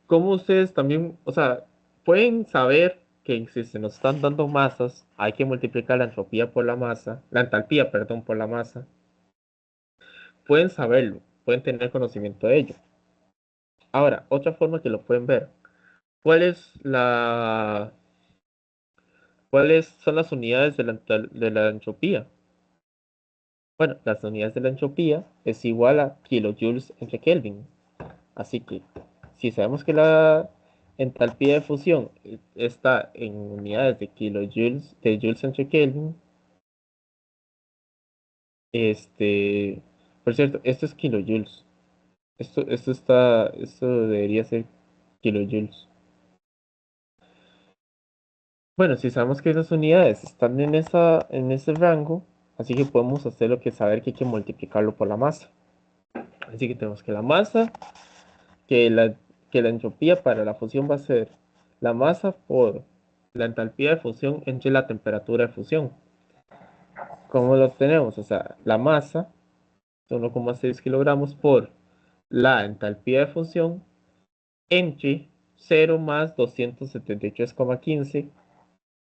como ustedes también, o sea, pueden saber que si se nos están dando masas, hay que multiplicar la entropía por la masa, la entalpía, perdón, por la masa. Pueden saberlo, pueden tener conocimiento de ello. Ahora, otra forma que lo pueden ver. ¿Cuál es la, ¿Cuáles son las unidades de la entropía? Bueno, las unidades de la entropía es igual a kilojoules entre Kelvin. Así que, si sabemos que la entalpía de fusión está en unidades de kilojoules, de joules entre Kelvin, este, por cierto, esto es kilojoules. Esto debería ser kilojoules. Bueno, si sabemos que esas unidades están en ese rango, así que podemos hacer lo que saber que hay que multiplicarlo por la masa. Así que tenemos que la masa, que la, que la entropía para la fusión va a ser la masa por la entalpía de fusión entre la temperatura de fusión. ¿Cómo lo tenemos? O sea, la masa, 1,6 kilogramos por la entalpía de fusión entre 0 más 273,15,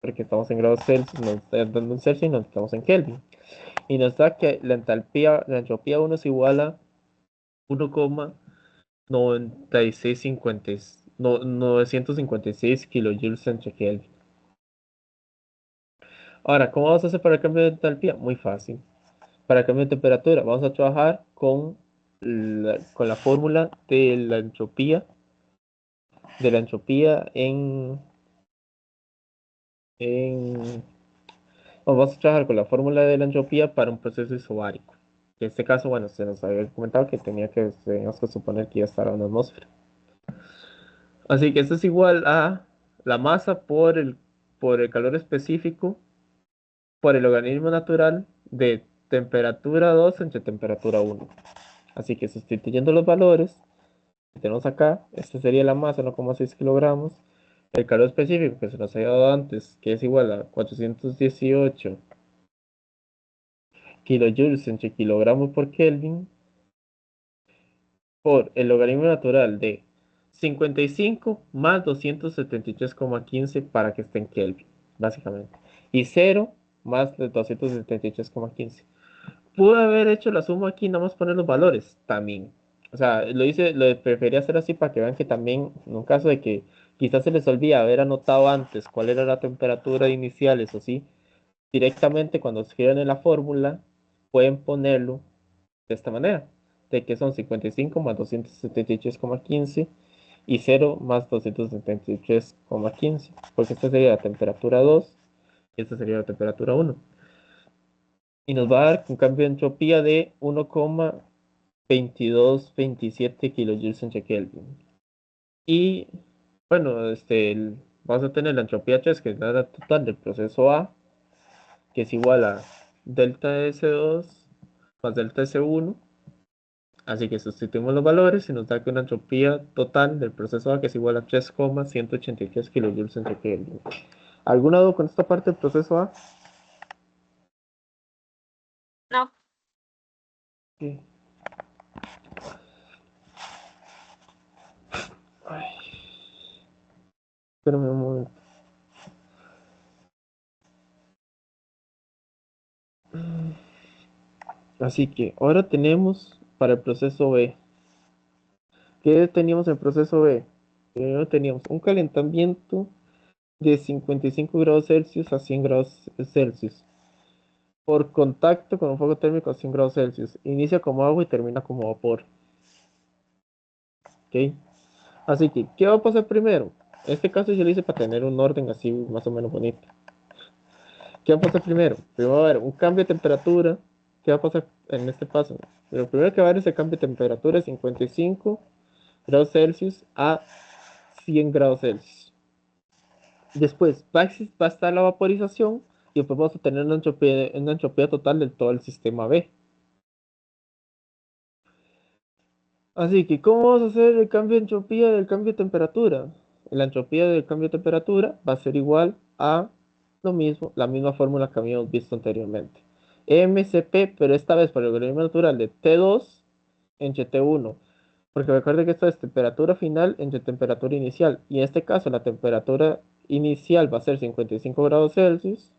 porque estamos en grados Celsius, nos está dando en Celsius y nos estamos en Kelvin. Y nos da que la entropía 1 es igual a 1,9650, no, 956 kilojoules entre Kelvin. Ahora, ¿cómo vamos a hacer para el cambio de entalpía? Muy fácil. Para el cambio de temperatura, vamos a trabajar con la fórmula de la entropía en vamos a trabajar con la fórmula de la entropía para un proceso isobárico. En este caso, bueno, se nos había comentado que teníamos que suponer que iba a estar a una atmósfera. Así que esto es igual a la masa por el calor específico por el organismo natural de temperatura 2 entre temperatura 1. Así que sustituyendo los valores que tenemos acá, esta sería la masa, 1,6 kilogramos. El calor específico que se nos había dado antes, que es igual a 418 kilojoules entre kilogramos por Kelvin, por el logaritmo natural de 55 más 273,15 para que esté en Kelvin, básicamente. Y 0 más de 273,15. Pude haber hecho la suma aquí, nada más poner los valores también. O sea, lo prefería hacer así para que vean que también, en un caso de que quizás se les olvida haber anotado antes cuál era la temperatura inicial, eso sí, directamente cuando escriban en la fórmula, pueden ponerlo de esta manera, de que son 55 más 273,15 y 0 más 273,15, porque esta sería la temperatura 2 y esta sería la temperatura 1. Y nos va a dar un cambio de entropía de 1,2227 kilojoules entre Kelvin. Y bueno, vamos a tener la entropía 3, que es la total del proceso A, que es igual a delta S2 más delta S1. Así que sustituimos los valores y nos da que una entropía total del proceso A que es igual a 3,183 kilojoules entre Kelvin. ¿Alguna duda con esta parte del proceso A? No, Sí. Ay, espérame un momento. Así que ahora tenemos para el proceso B. ¿Qué teníamos en el proceso B? Primero teníamos un calentamiento de 55 grados Celsius a 100 grados Celsius por contacto con un fuego térmico a 100 grados Celsius. Inicia como agua y termina como vapor. ¿Ok? Así que, ¿qué va a pasar primero? En este caso yo lo hice para tener un orden así más o menos bonito. ¿Qué va a pasar primero? Primero va a haber un cambio de temperatura. ¿Qué va a pasar en este paso? Lo primero que va a haber es el cambio de temperatura de 55 grados Celsius a 100 grados Celsius. Después va a estar la vaporización y después vamos a tener una entropía total de todo el sistema B. Así que, ¿cómo vamos a hacer el cambio de entropía del cambio de temperatura? La entropía del cambio de temperatura va a ser igual a lo mismo, la misma fórmula que habíamos visto anteriormente. MCP, pero esta vez por el logaritmo natural de T2 entre T1. Porque recuerde que esto es temperatura final entre temperatura inicial. Y en este caso la temperatura inicial va a ser 55 grados Celsius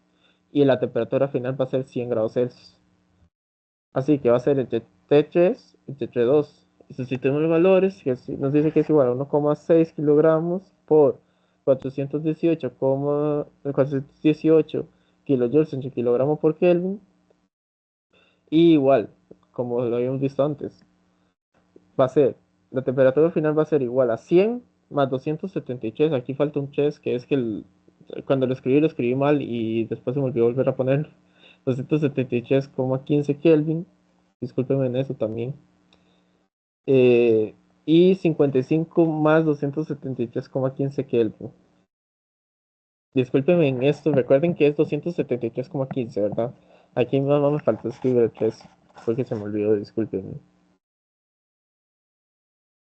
y la temperatura final va a ser 100 grados Celsius. Así que va a ser entre T3 y T2. Y sustituimos los valores, que nos dice que es igual a 1,6 kilogramos por 418 kilojoules entre kilogramo por Kelvin. Y igual, como lo habíamos visto antes, va a ser, la temperatura final va a ser igual a 100 más 273. Aquí falta un chess, que es que cuando lo escribí mal y después se me olvidó volver a poner 273,15 Kelvin. Discúlpenme en eso también. eh, y 55 más 273,15 Kelvin. Discúlpenme en esto, recuerden que es 273,15, ¿verdad? Aquí nada más me faltó escribir el 3, porque se me olvidó, discúlpenme.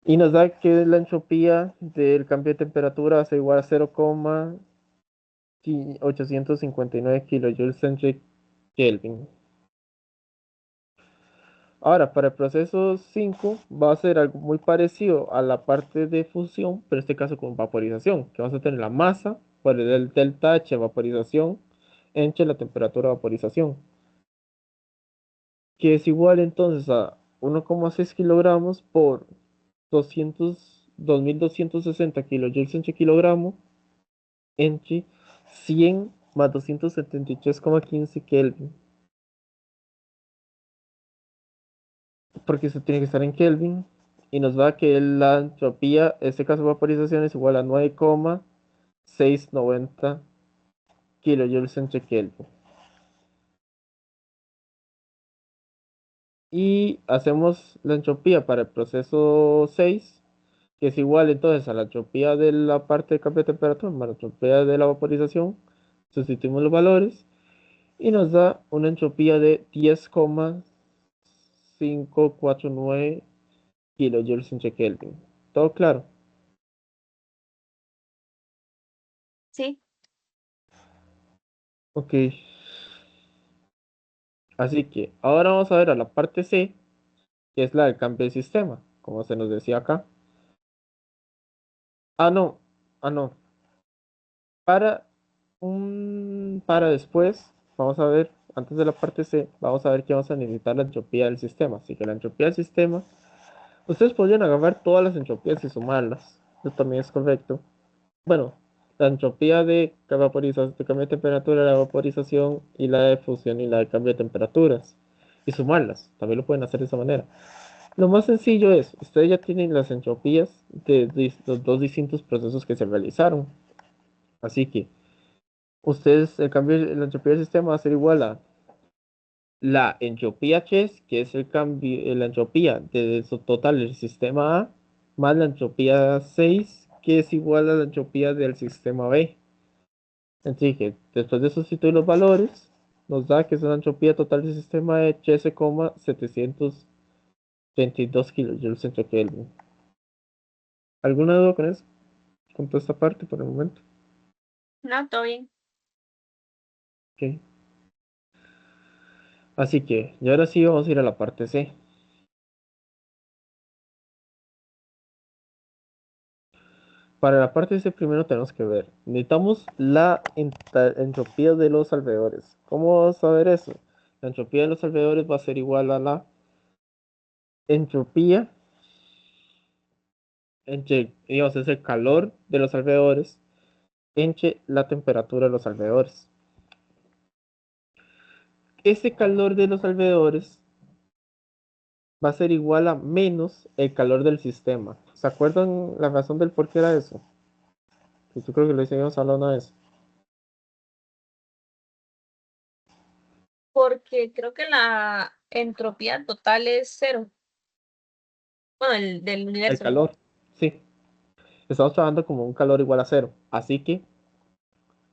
Y nos da que la entropía del cambio de temperatura va a ser igual a 0,859 kilojoules entre Kelvin. Ahora, para el proceso 5 va a ser algo muy parecido a la parte de fusión, pero en este caso con vaporización, que vamos a tener la masa por el delta H de vaporización entre la temperatura de vaporización, que es igual entonces a 1,6 kilogramos por 2260 kilojoules entre kilogramo entre 100 más 273,15 Kelvin, porque eso tiene que estar en Kelvin, y nos da que la entropía, en este caso vaporización, es igual a 9,690 kilojoules entre Kelvin. Y hacemos la entropía para el proceso 6, que es igual entonces a la entropía de la parte de cambio de temperatura más la entropía de la vaporización. Sustituimos los valores y nos da una entropía de 10,549 kilojoules entre Kelvin. ¿Todo claro? Sí, Ok. Así que ahora vamos a ver a la parte C, que es la del cambio de sistema, como se nos decía acá. Ah, no. Ah, no. Para para después, vamos a ver, antes de la parte C, vamos a ver que vamos a necesitar la entropía del sistema. Así que la entropía del sistema, ustedes podrían agarrar todas las entropías y sumarlas. Eso también es correcto. Bueno, la entropía de vaporización, de cambio de temperatura, la vaporización y la de fusión y la de cambio de temperaturas. Y sumarlas. También lo pueden hacer de esa manera. Lo más sencillo es, ustedes ya tienen las entropías de los dos distintos procesos que se realizaron. Así que ustedes, el cambio de la entropía del sistema va a ser igual a la entropía Hess, que es el cambio, la entropía de su total del sistema A, más la entropía 6, que es igual a la entropía del sistema B. Así que después de sustituir los valores, nos da que es una entropía total del sistema de 13,732 kilojoules entre Kelvin. ¿Alguna duda con eso? Con toda esta parte por el momento. no, todo bien. Ok. Así que, y ahora sí vamos a ir a la parte C. Para la parte C primero tenemos que ver. Necesitamos la entropía de los alrededores. ¿Cómo vamos a ver eso? La entropía de los alrededores va a ser igual a la entropía, entre, digamos, es el calor de los alrededores, entre la temperatura de los alrededores. Ese calor de los alrededores va a ser igual a menos el calor del sistema. ¿Se acuerdan la razón del por qué era eso? Pues yo creo que lo hicimos hablando una vez. Porque creo que la entropía total es cero. Bueno, el del El universo. calor, sí. Estamos trabajando como un calor igual a cero. Así que,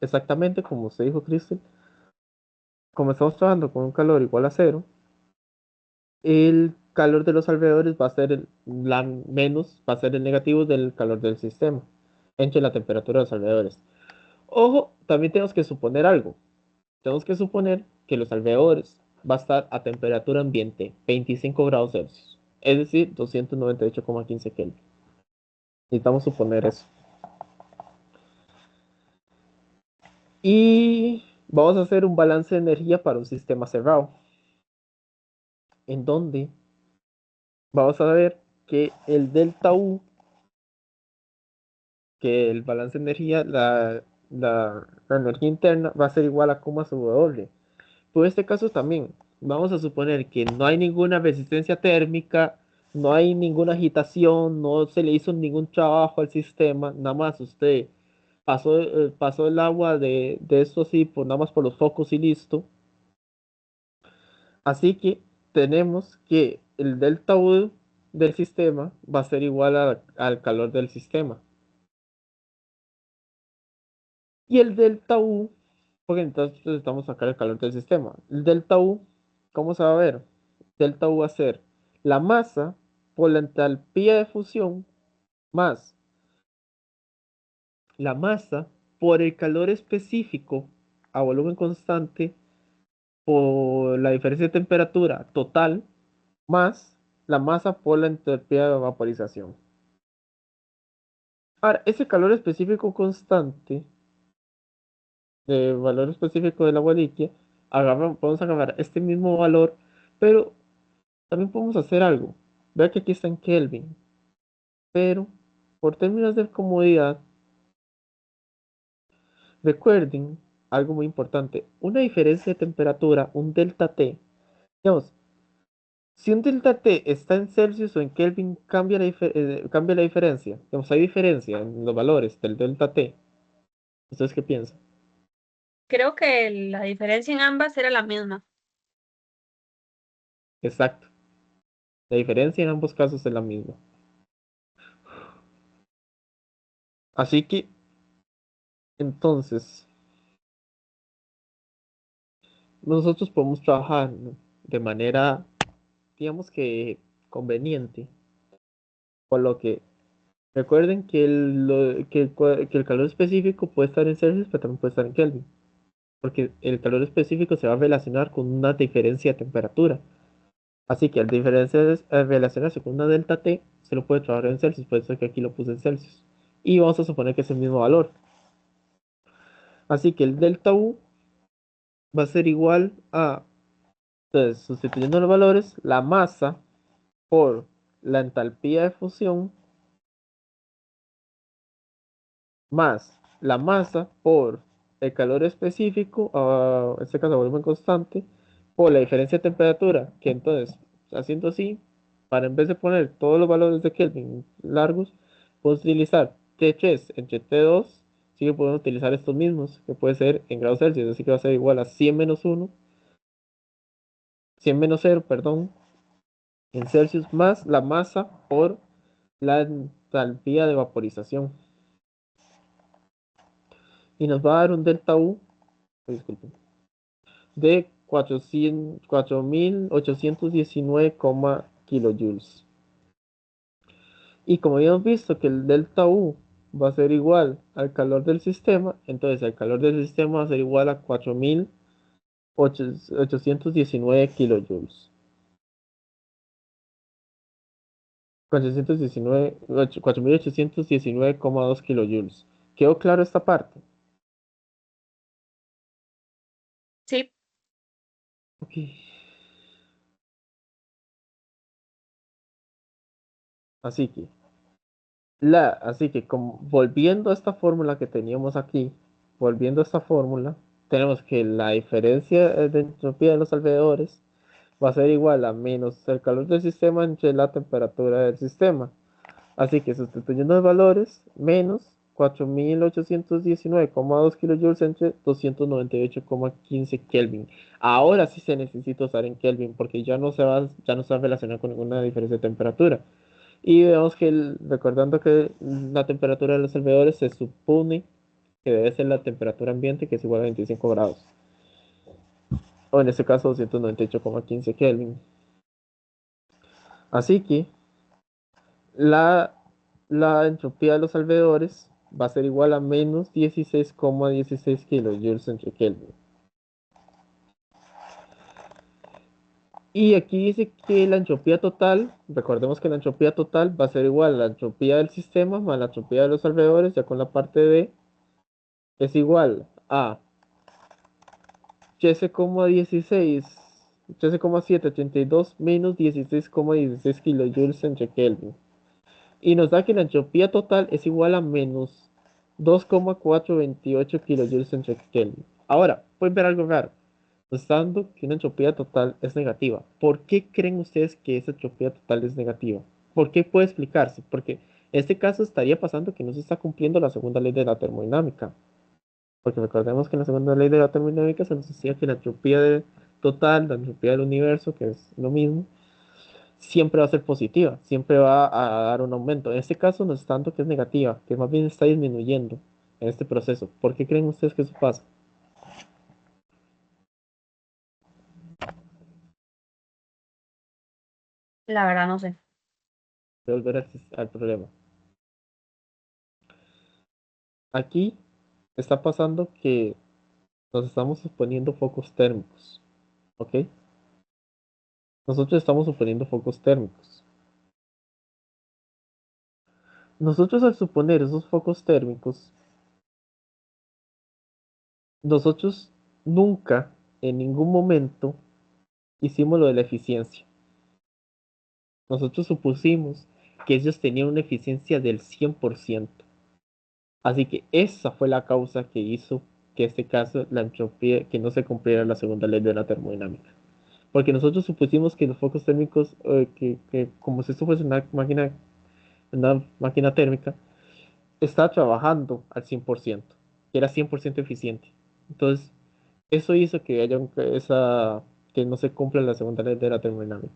exactamente como usted dijo, Kristen, como estamos trabajando con un calor igual a cero, el calor de los alrededores va a ser la menos, va a ser el negativo del calor del sistema, entre la temperatura de los alrededores. Ojo, también tenemos que suponer algo. Tenemos que suponer que los alrededores va a estar a temperatura ambiente, 25 grados Celsius, es decir, 298,15 Kelvin. Necesitamos suponer eso. Y vamos a hacer un balance de energía para un sistema cerrado, en donde vamos a ver que el delta U, que el balance de energía, la energía interna va a ser igual a coma sobre W. Por este caso también, vamos a suponer que no hay ninguna resistencia térmica, no hay ninguna agitación, no se le hizo ningún trabajo al sistema, nada más usted pasó el agua de esto así, nada más por los focos y listo. Así que tenemos que el delta U del sistema va a ser igual al calor del sistema. Y el delta U, porque entonces necesitamos sacar el calor del sistema. El delta U, ¿cómo se va a ver? Delta U va a ser la masa por la entalpía de fusión más la masa por el calor específico a volumen constante por la diferencia de temperatura total más la masa por la entalpía de vaporización. Ahora, ese calor específico constante, de valor específico de la líquida, podemos agarrar este mismo valor, pero también podemos hacer algo. Vea que aquí está en Kelvin, pero por términos de comodidad, recuerden algo muy importante, una diferencia de temperatura, un delta T. Digamos, si un delta T está en Celsius o en Kelvin, cambia la diferencia. Digamos, hay diferencia en los valores del delta T. ¿Ustedes qué piensan? Creo que la diferencia en ambas era la misma. Exacto. La diferencia en ambos casos es la misma. Así que, entonces, nosotros podemos trabajar, ¿no?, de manera, digamos que conveniente, por lo que recuerden que que el calor específico puede estar en Celsius, pero también puede estar en Kelvin, porque el calor específico se va a relacionar con una diferencia de temperatura. Así que al relacionarse con una delta T, se lo puede trabajar en Celsius, por eso que aquí lo puse en Celsius. Y vamos a suponer que es el mismo valor. Así que el delta U va a ser igual a, entonces, sustituyendo los valores, la masa por la entalpía de fusión más la masa por el calor específico, en este caso volumen constante, por la diferencia de temperatura, que entonces, haciendo así, para en vez de poner todos los valores de Kelvin largos, podemos utilizar T3 entre T2, sí que podemos utilizar estos mismos, que puede ser en grados Celsius, así que va a ser igual a 100 menos 1, 100 menos 0, perdón, en Celsius más la masa por la entalpía de vaporización. Y nos va a dar un delta U, disculpen, de 4.819 kilojoules. Y como habíamos visto que el delta U va a ser igual al calor del sistema, entonces el calor del sistema va a ser igual a 4.819 kilojoules. 4.819,2 kilojoules. ¿Quedó claro esta parte? Sí, Ok. Así que, volviendo a esta fórmula que teníamos aquí, volviendo a esta fórmula, tenemos que la diferencia de entropía de los alrededores va a ser igual a menos el calor del sistema entre la temperatura del sistema. Así que sustituyendo los valores, menos 4819,2 kilojoules entre 298,15 Kelvin. Ahora sí se necesita usar en Kelvin porque ya no se va a relacionar con ninguna diferencia de temperatura. Y vemos que, recordando que la temperatura de los alrededores se supone que debe ser la temperatura ambiente, que es igual a 25 grados. O en este caso 298,15 Kelvin. Así que la, la entropía de los alrededores va a ser igual a menos 16,16 kilojoules entre Kelvin. Y aquí dice que la entropía total, recordemos que la entropía total va a ser igual a la entropía del sistema más la entropía de los alrededores, ya con la parte D, es igual a 13,16, 13,782 menos 16,16 kilojoules entre Kelvin. Y nos da que la entropía total es igual a menos 2,428 kilojoules entre Kelvin. Ahora, pueden ver algo raro. Nos está dando que una entropía total es negativa. ¿Por qué creen ustedes que esa entropía total es negativa? ¿Por qué puede explicarse? Porque en este caso estaría pasando que no se está cumpliendo la segunda ley de la termodinámica. Porque recordemos que en la segunda ley de la termodinámica se nos decía que la total, la entropía del universo, que es lo mismo, siempre va a ser positiva, siempre va a dar un aumento. En este caso no es tanto que es negativa, que más bien está disminuyendo en este proceso. ¿Por qué creen ustedes que eso pasa? La verdad no sé. Voy a volver al problema. Aquí está pasando que nos estamos suponiendo focos térmicos, ¿ok? Nosotros estamos suponiendo focos térmicos. Nosotros al suponer esos focos térmicos, nosotros nunca, en ningún momento, hicimos lo de la eficiencia. Nosotros supusimos que ellos tenían una eficiencia del 100%. Así que esa fue la causa que hizo que en este caso la entropía, que no se cumpliera la segunda ley de la termodinámica. Porque nosotros supusimos que los focos térmicos, que como si esto fuese una máquina térmica, estaba trabajando al 100%, que era 100% eficiente. Entonces, eso hizo que que no se cumpla la segunda ley de la termodinámica.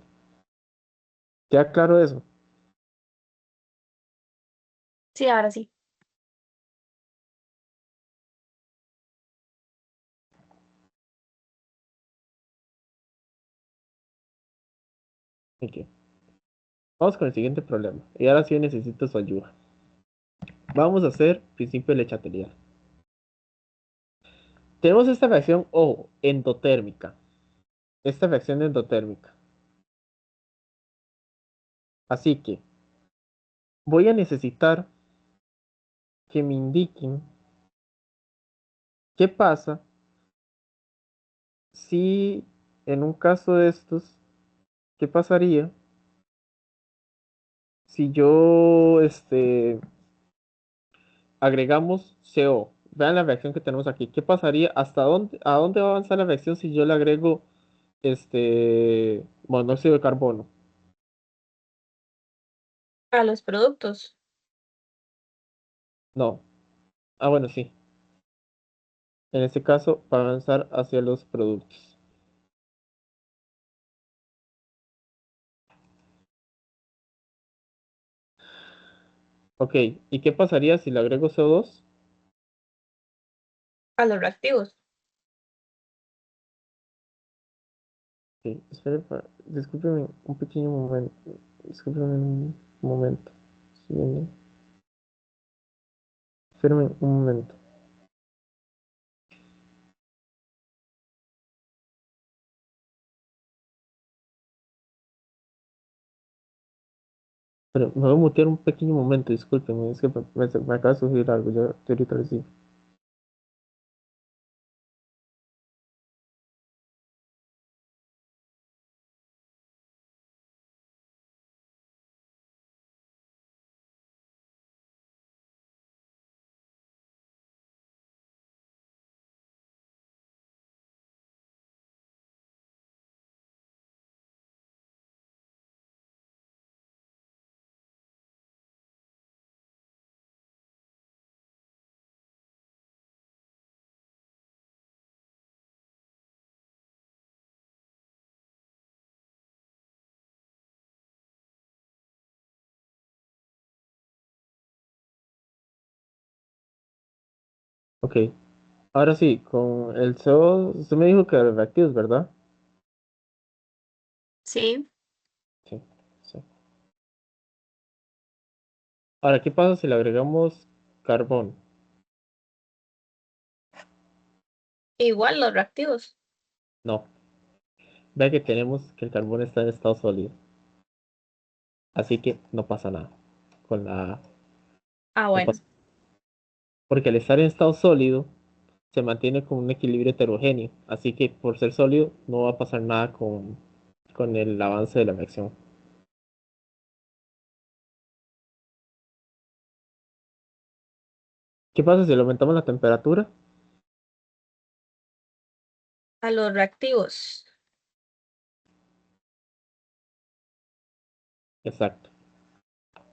¿Queda claro eso? Sí, ahora sí. Ok. Vamos con el siguiente problema. Y ahora sí necesito su ayuda. Vamos a hacer principio de Le Chatelier. Tenemos esta reacción, ojo, endotérmica. Esta reacción endotérmica. Así que voy a necesitar que me indiquen qué pasa si en un caso de estos, qué pasaría si yo agregamos CO. Vean la reacción que tenemos aquí. ¿Qué pasaría? ¿A dónde va a avanzar la reacción si yo le agrego monóxido de carbono? A los productos. No. Ah, bueno, sí. En este caso, para avanzar hacia los productos. Ok, ¿y qué pasaría si le agrego CO2? A los reactivos. Ok, discúlpeme un pequeño momento. Discúlpeme un momento. Sí, espérame un momento. Pero me voy a mutear un pequeño momento, discúlpeme. Es que me acaba de surgir algo. Yo ahorita les digo. Ok, ahora sí, con el CO, usted me dijo que los reactivos, ¿verdad? Sí, Sí, sí. Ahora, ¿qué pasa si le agregamos carbón? igual los reactivos. No, vea que tenemos que el carbón está en estado sólido, así que no pasa nada con la A. Ah, No bueno. pasa, porque al estar en estado sólido se mantiene con un equilibrio heterogéneo, así que por ser sólido no va a pasar nada con el avance de la reacción. ¿Qué pasa si le aumentamos la temperatura? A los reactivos. Exacto.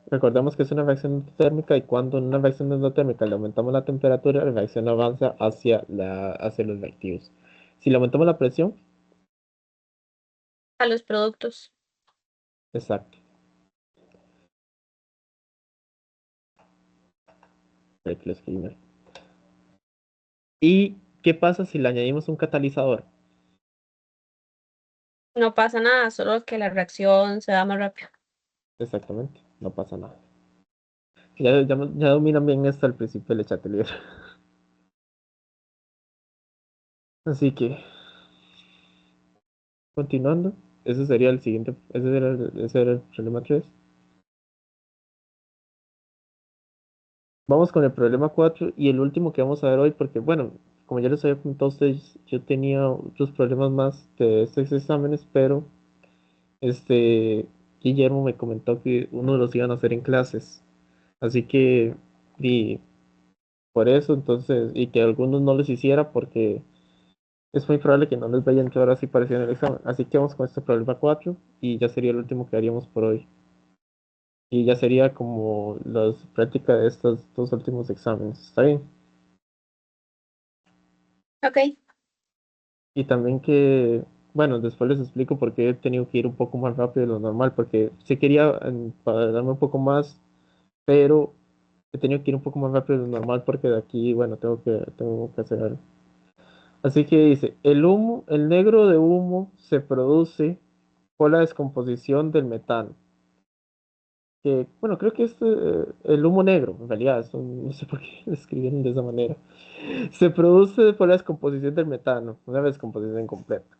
Recordemos que es una reacción endotérmica y cuando en una reacción endotérmica le aumentamos la temperatura, la reacción avanza hacia los reactivos. Si le aumentamos la presión, A los productos. exacto. Hay que lo escribir. ¿Y qué pasa si le añadimos un catalizador? No pasa nada, solo que la reacción se da más rápido. Exactamente, no pasa nada. Ya dominan bien esto al principio del chatelier. Así que, continuando, ese sería el siguiente, ese era el problema 3. Vamos con el problema 4 y el último que vamos a ver hoy, porque bueno, como ya les había comentado a ustedes, yo tenía otros problemas más de estos exámenes, pero este Guillermo me comentó que uno de los iban a hacer en clases. Así que, y por eso entonces, y que algunos no les hiciera porque es muy probable que no les vaya a entrar así parecido en el examen. Así que vamos con este problema 4 y ya sería el último que haríamos por hoy. Y ya sería como la práctica de estos dos últimos exámenes. ¿Está bien? Ok, Y también que, bueno, después les explico por qué he tenido que ir un poco más rápido de lo normal, porque sí quería para darme un poco más, pero he tenido que ir un poco más rápido de lo normal porque de aquí, bueno, tengo que hacer algo. Así que dice, el humo, el negro de humo se produce por la descomposición del metano. Que, bueno, creo que es el humo negro, en realidad, no sé por qué lo escribieron de esa manera. Se produce por la descomposición del metano, una descomposición completa.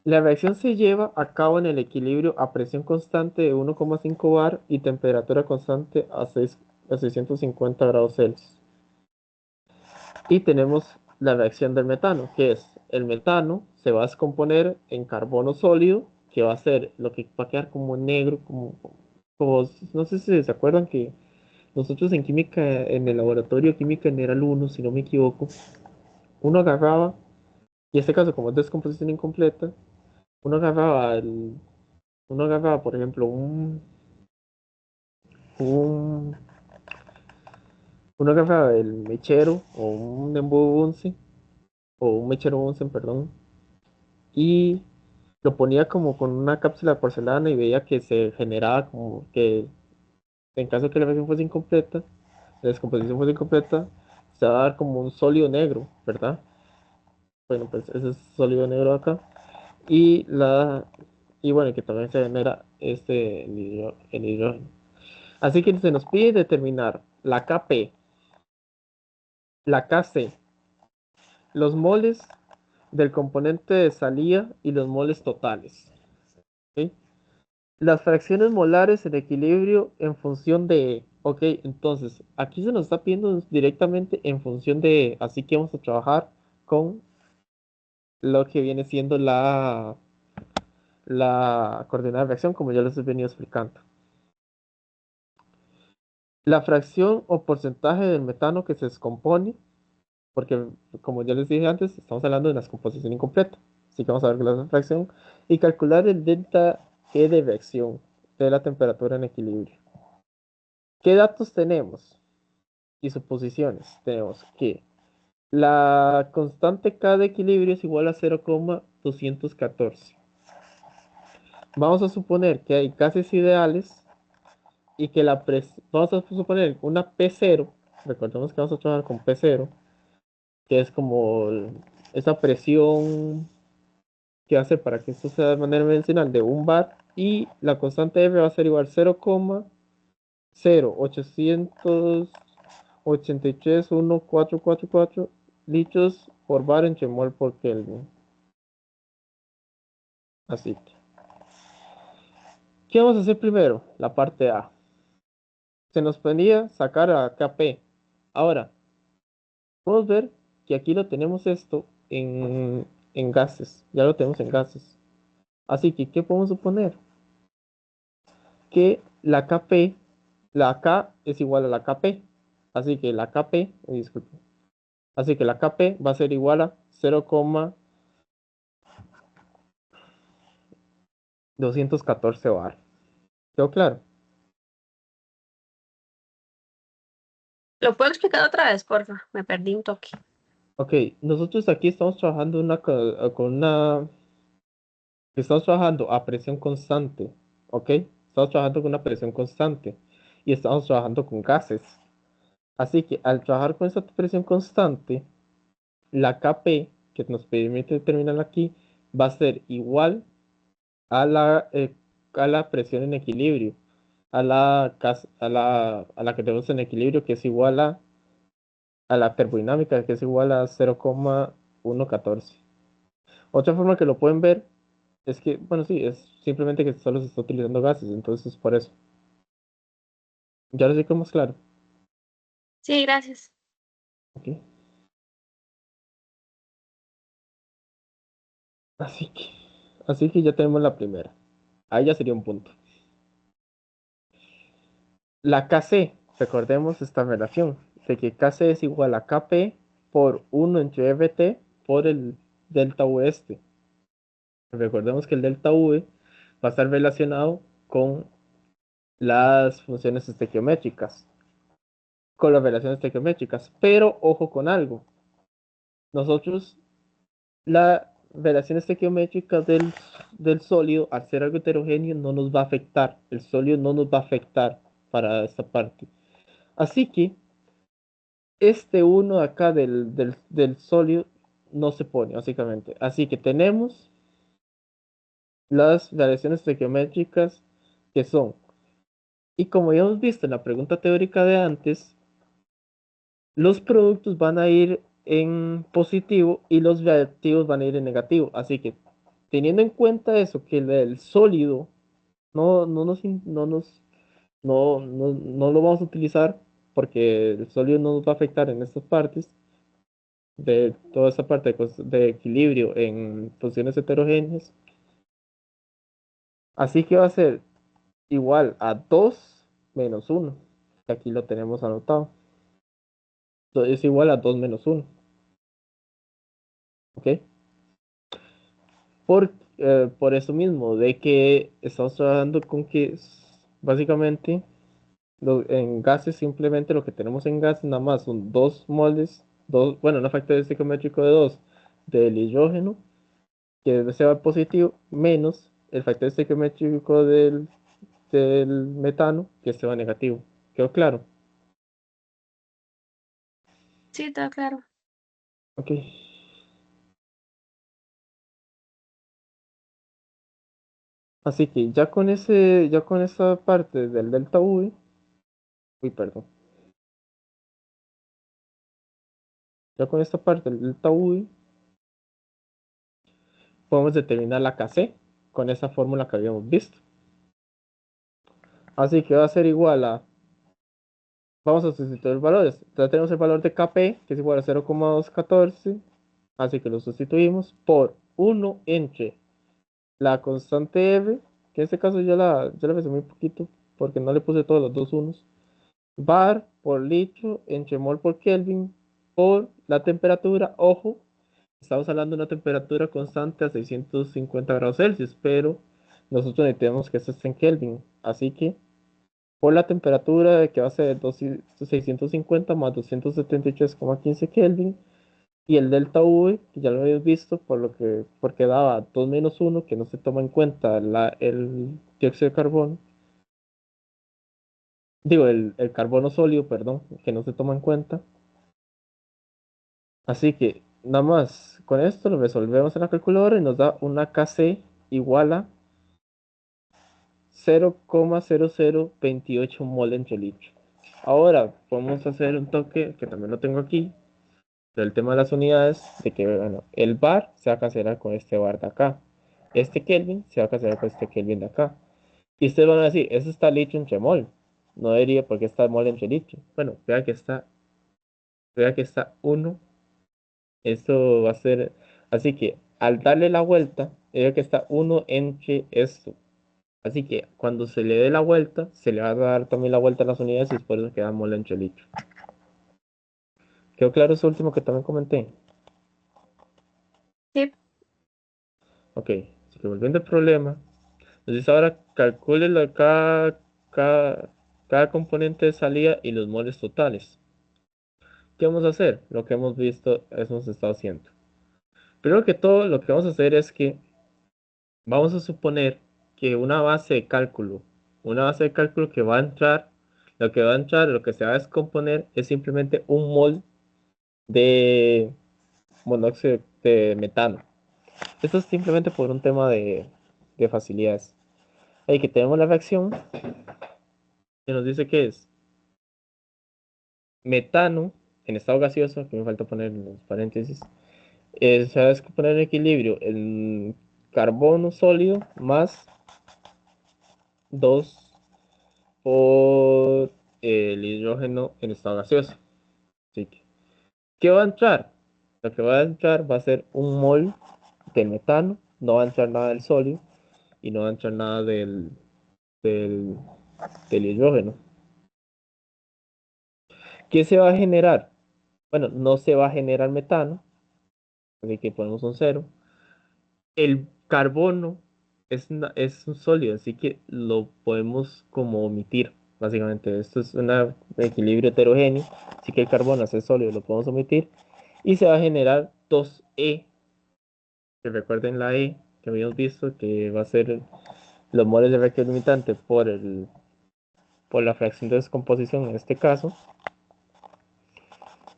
La reacción se lleva a cabo en el equilibrio a presión constante de 1,5 bar y temperatura constante a 650 grados Celsius. Y tenemos la reacción del metano, que es el metano se va a descomponer en carbono sólido, que va a ser lo que va a quedar como negro, como no sé si se acuerdan que nosotros en química, en el laboratorio de química general uno si no me equivoco, uno agarraba, y en este caso como es descomposición incompleta, uno agarraba uno agarraba, por ejemplo, un, uno agarraba el mechero o un embudo Bunsen, o un mechero Bunsen, perdón, y lo ponía como con una cápsula de porcelana y veía que se generaba como que en caso que la reacción fuese incompleta, la descomposición fuese incompleta, se va a dar como un sólido negro, ¿verdad? Bueno, pues ese es sólido negro acá. Y y bueno, que también se genera el hidrógeno. Así que se nos pide determinar la Kp, la Kc, los moles del componente de salida y los moles totales. ¿Ok? Las fracciones molares en equilibrio en función de E. Ok, entonces aquí se nos está pidiendo directamente en función de E, así que vamos a trabajar con lo que viene siendo la coordenada de reacción, como ya les he venido explicando. La fracción o porcentaje del metano que se descompone, porque como ya les dije antes, estamos hablando de una descomposición incompleta. Así que vamos a ver la fracción y calcular el delta G de reacción de la temperatura en equilibrio. ¿Qué datos tenemos? Y suposiciones. Tenemos que la constante K de equilibrio es igual a 0,214. Vamos a suponer que hay gases ideales y que vamos a suponer una P0 recordemos que vamos a trabajar con P0, que es como esa presión que hace para que esto sea de manera medicinal de un bar, y la constante F va a ser igual a 0,0883,1444 litros por bar entre mol por Kelvin. Así que, ¿qué vamos a hacer primero? La parte A. Se nos pedía sacar a KP. Ahora, podemos ver que aquí lo tenemos esto en gases. Ya lo tenemos en gases. Así que, ¿qué podemos suponer? Que la KP, la K es igual a la KP. Así que la KP, disculpe. Así que la KP va a ser igual a 0,214 bar. ¿Quedó claro? ¿Lo puedo explicar otra vez, porfa? Me perdí un toque. Ok, nosotros aquí estamos trabajando con una. Estamos trabajando a presión constante. ¿Ok? Estamos trabajando con una presión constante. Y estamos trabajando con gases. Así que al trabajar con esa presión constante, la Kp que nos permite determinar aquí va a ser igual a la presión en equilibrio, a la que tenemos en equilibrio, que es igual a la termodinámica, que es igual a 0,114. Otra forma que lo pueden ver es que, bueno, sí, es simplemente que solo se está utilizando gases, entonces por eso. Ya lo sé cómo es claro. Sí, gracias. ¿Ok? Así que, así que ya tenemos la primera. Ahí ya sería un punto. La Kc, recordemos esta relación, de que Kc es igual a Kp por 1 entre Ft por el delta V este. Recordemos que el delta V va a estar relacionado con las funciones estequiométricas, con las relaciones estequiométricas. Pero ojo con algo. Nosotros, la relación estequiométrica del sólido, al ser algo heterogéneo, no nos va a afectar. El sólido no nos va a afectar para esta parte. Así que este uno acá del sólido no se pone, básicamente. Así que tenemos las variaciones estequiométricas que son, y como ya hemos visto en la pregunta teórica de antes, los productos van a ir en positivo y los reactivos van a ir en negativo. Así que teniendo en cuenta eso, que el sólido no lo vamos a utilizar porque el sólido no nos va a afectar en estas partes, de toda esa parte de equilibrio en funciones heterogéneas. Así que va a ser igual a 2 menos 1. Aquí lo tenemos anotado. Entonces es igual a 2 menos 1. ¿Ok? Por eso mismo, de que estamos trabajando con que básicamente en gases simplemente lo que tenemos en gases nada más son dos moles, bueno, un factor estequiométrico de 2 del hidrógeno, que debe ser positivo, menos el factor estequiométrico del metano, que se va negativo. ¿Quedó claro? Sí, está claro. Ok. Así que ya con esa parte del delta V, uy, perdón, ya con esta parte del delta V, podemos determinar la Kc con esa fórmula que habíamos visto. Así que va a ser igual a, vamos a sustituir valores. Ya tenemos el valor de Kp, que es igual a 0,214, así que lo sustituimos por 1 entre la constante F, que en este caso ya la resumí un poquito, porque no le puse todos los dos unos, bar por litro entre mol por Kelvin por la temperatura. Ojo, estamos hablando de una temperatura constante a 650 grados Celsius, pero nosotros necesitamos que esto esté en Kelvin. Así que por la temperatura que va a ser 650 más 273,15 Kelvin, y el delta V, que ya lo habéis visto, porque daba 2 menos 1, que no se toma en cuenta el dióxido de carbono, Digo, el carbono sólido, perdón, que no se toma en cuenta. Así que nada más con esto lo resolvemos en la calculadora y nos da una Kc igual a 0,0028 mol entre litro. Ahora podemos hacer un toque que también lo tengo aquí del tema de las unidades, de que bueno, el bar se va a cancelar con este bar de acá. Este Kelvin se va a cancelar con este Kelvin de acá. Y ustedes van a decir, eso está litro entre mol. No debería porque está mol entre litro. Bueno, vea que está uno. Esto va a ser, así que al darle la vuelta, vea que está uno entre esto. Así que cuando se le dé la vuelta, se le va a dar también la vuelta a las unidades y por eso queda mol entre litro. ¿Quedó claro eso último que también comenté? Sí, Ok, así que volviendo al problema. Entonces ahora calcule cada, cada componente de salida y los moles totales. ¿Qué vamos a hacer? Lo que hemos visto, hemos estado haciendo. Primero que todo, lo que vamos a hacer es que vamos a suponer que una base de cálculo que va a entrar, lo que va a entrar, lo que se va a descomponer es simplemente un mol de monóxido de metano. Esto es simplemente por un tema de facilidades. Ahí que tenemos la reacción que nos dice que es metano en estado gaseoso, que me falta poner en los paréntesis, se va a descomponer en equilibrio el carbono sólido más 2 por el hidrógeno en estado gaseoso. Así que, ¿qué va a entrar? Lo que va a entrar va a ser un mol del metano, no va a entrar nada del sólido y no va a entrar nada del, del hidrógeno. ¿Qué se va a generar? Bueno, no se va a generar metano, así que ponemos un cero. El carbono es un sólido, así que lo podemos como omitir, básicamente. Esto es un equilibrio heterogéneo, así que el carbono es sólido, lo podemos omitir. Y se va a generar 2E, que recuerden la E que habíamos visto, que va a ser los moles de reactivo limitante por la fracción de descomposición en este caso.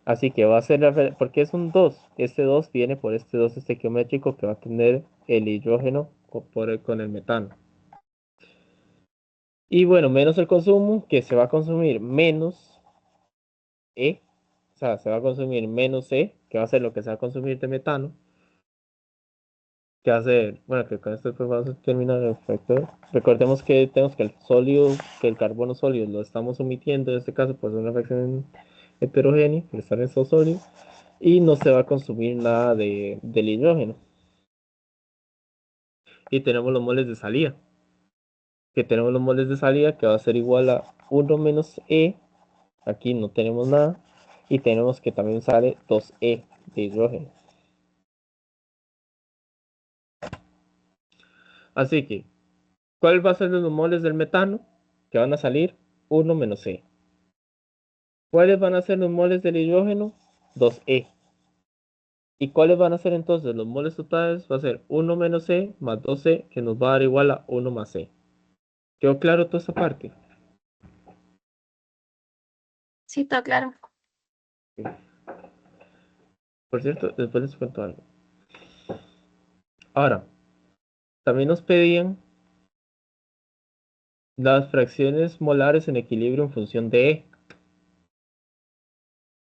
Así que va a ser porque es un 2. Este 2 viene por este 2 estequiométrico que va a tener el hidrógeno con el metano. Y bueno, menos el consumo, que se va a consumir menos E, o sea, se va a consumir menos E, que va a ser lo que se va a consumir de metano, que va a ser, bueno, que con esto pues vamos a terminar el efecto. Recordemos que tenemos que el sólido, que el carbono sólido lo estamos omitiendo, en este caso pues es una reacción heterogénea, que está en estado sólido, y no se va a consumir nada del hidrógeno. Y tenemos los moles de salida, que tenemos los moles de salida que va a ser igual a uno menos E. Aquí no tenemos nada. Y tenemos que también sale 2E de hidrógeno. Así que, ¿cuál va a ser los moles del metano? Que van a salir 1 menos E. ¿Cuáles van a ser los moles del hidrógeno? 2E. ¿Y cuáles van a ser entonces los moles totales? Va a ser 1 menos E más 2E, que nos va a dar igual a 1 más E. ¿Quedó claro toda esta parte? sí, está claro. Por cierto, después les cuento algo. Ahora, también nos pedían las fracciones molares en equilibrio en función de E.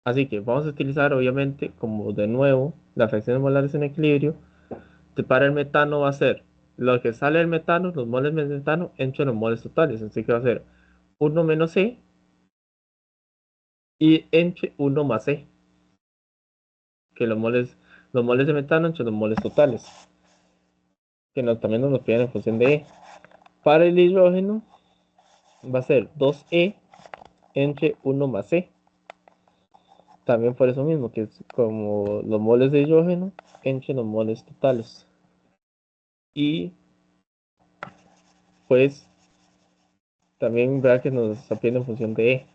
Así que vamos a utilizar, obviamente, como de nuevo, las fracciones molares en equilibrio. Para el metano va a ser lo que sale del metano, los moles de metano, entre los moles totales. Así que va a ser 1 menos E y entre 1 más E, que los moles de metano entre los moles totales, que también nos lo piden en función de E. Para el hidrógeno va a ser 2E entre 1 más E. También por eso mismo, que es como los moles de hidrógeno entre los moles totales. Y pues también verá que nos aprende en función de E.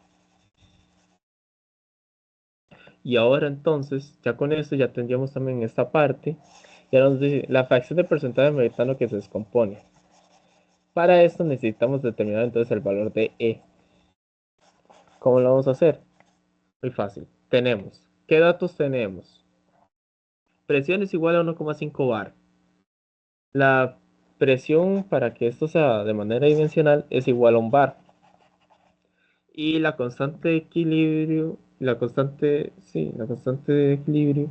Y ahora entonces, ya con esto ya tendríamos también esta parte. Y ahora nos dice la fracción de porcentaje de metano que se descompone. Para esto necesitamos determinar entonces el valor de E. ¿Cómo lo vamos a hacer? Muy fácil. Tenemos, ¿qué datos tenemos? Presión es igual a 1,5 bar. La presión para que esto sea de manera dimensional es igual a un bar. Y la constante de equilibrio, la constante de equilibrio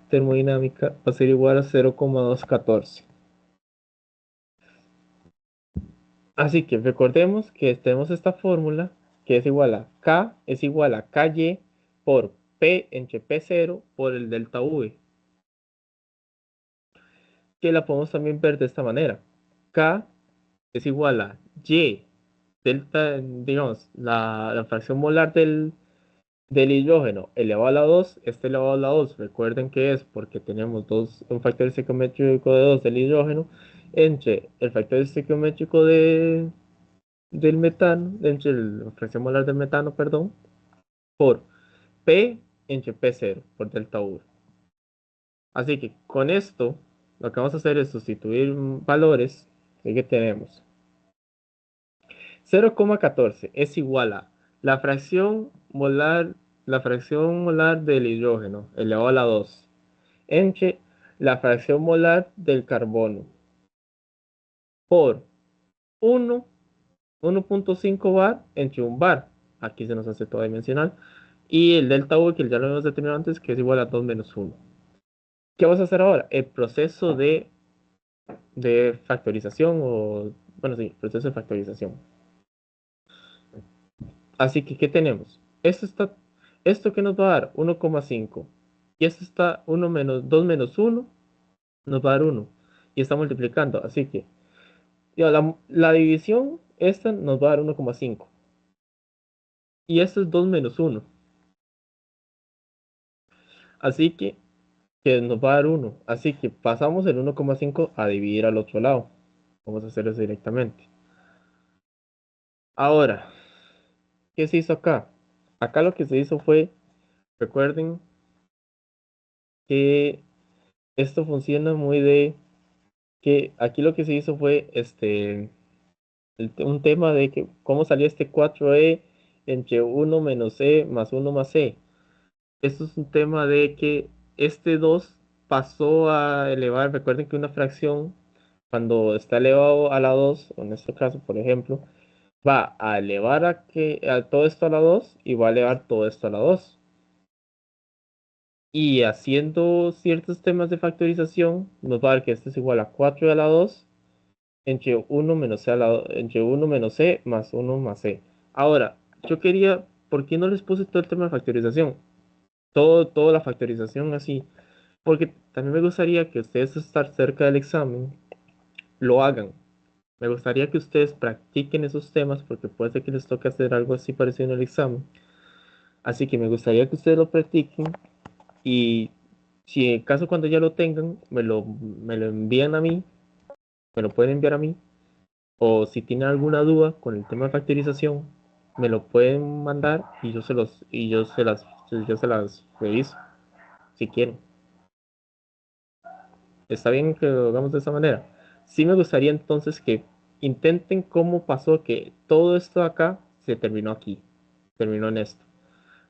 termodinámica va a ser igual a 0,214. Así que recordemos que tenemos esta fórmula que es igual a K es igual a KY por P entre P0 por el delta V, que la podemos también ver de esta manera. K es igual a Y delta, digamos, la fracción molar del hidrógeno elevado a la 2, este elevado a la 2, recuerden que es porque tenemos un factor estequiométrico de 2 del hidrógeno entre el factor estequiométrico del metano, entre la fracción molar del metano, perdón, por P entre P0 por delta V. Así que con esto lo que vamos a hacer es sustituir valores. Así que tenemos 0,14 es igual a la fracción molar, la fracción molar del hidrógeno elevado a la 2 entre la fracción molar del carbono por 1, 1,5 bar entre un bar. Aquí se nos hace todo dimensional. Y el delta V, que ya lo hemos determinado antes, que es igual a 2 menos 1. ¿Qué vamos a hacer ahora? El proceso de factorización o, bueno, sí, proceso de factorización. Así que, ¿qué tenemos? Esto que nos va a dar 1,5 y esto está 1 menos 2 menos 1 nos va a dar 1 y está multiplicando. Así que la división, esta nos va a dar 1,5 y esto es 2 menos 1. Así que nos va a dar 1. Así que pasamos el 1,5 a dividir al otro lado. Vamos a hacer eso directamente. Ahora, ¿qué se hizo acá? Acá lo que se hizo fue, recuerden que esto funciona muy de que aquí lo que se hizo fue un tema de que cómo salió este 4e entre 1 menos e más 1 más e. Esto es un tema de que este 2 pasó a elevar, recuerden que una fracción cuando está elevado a la 2, o en este caso, por ejemplo, va a elevar a todo esto a la 2 y va a elevar todo esto a la 2. Y haciendo ciertos temas de factorización, nos va a dar que esto es igual a 4 a la 2 entre 1 menos c, entre 1 menos c más 1 más c. Ahora, yo quería, ¿por qué no les puse todo el tema de factorización? Toda la factorización así. Porque también me gustaría que ustedes, estar cerca del examen, lo hagan. Me gustaría que ustedes practiquen esos temas porque puede ser que les toque hacer algo así parecido en el examen. Así que me gustaría que ustedes lo practiquen y si en caso cuando ya lo tengan, me lo envían a mí, me lo pueden enviar a mí. O si tienen alguna duda con el tema de factorización, me lo pueden mandar y yo se las reviso si quieren. ¿Está bien que lo hagamos de esa manera? Sí me gustaría entonces que intenten cómo pasó que todo esto acá se terminó aquí, terminó en esto.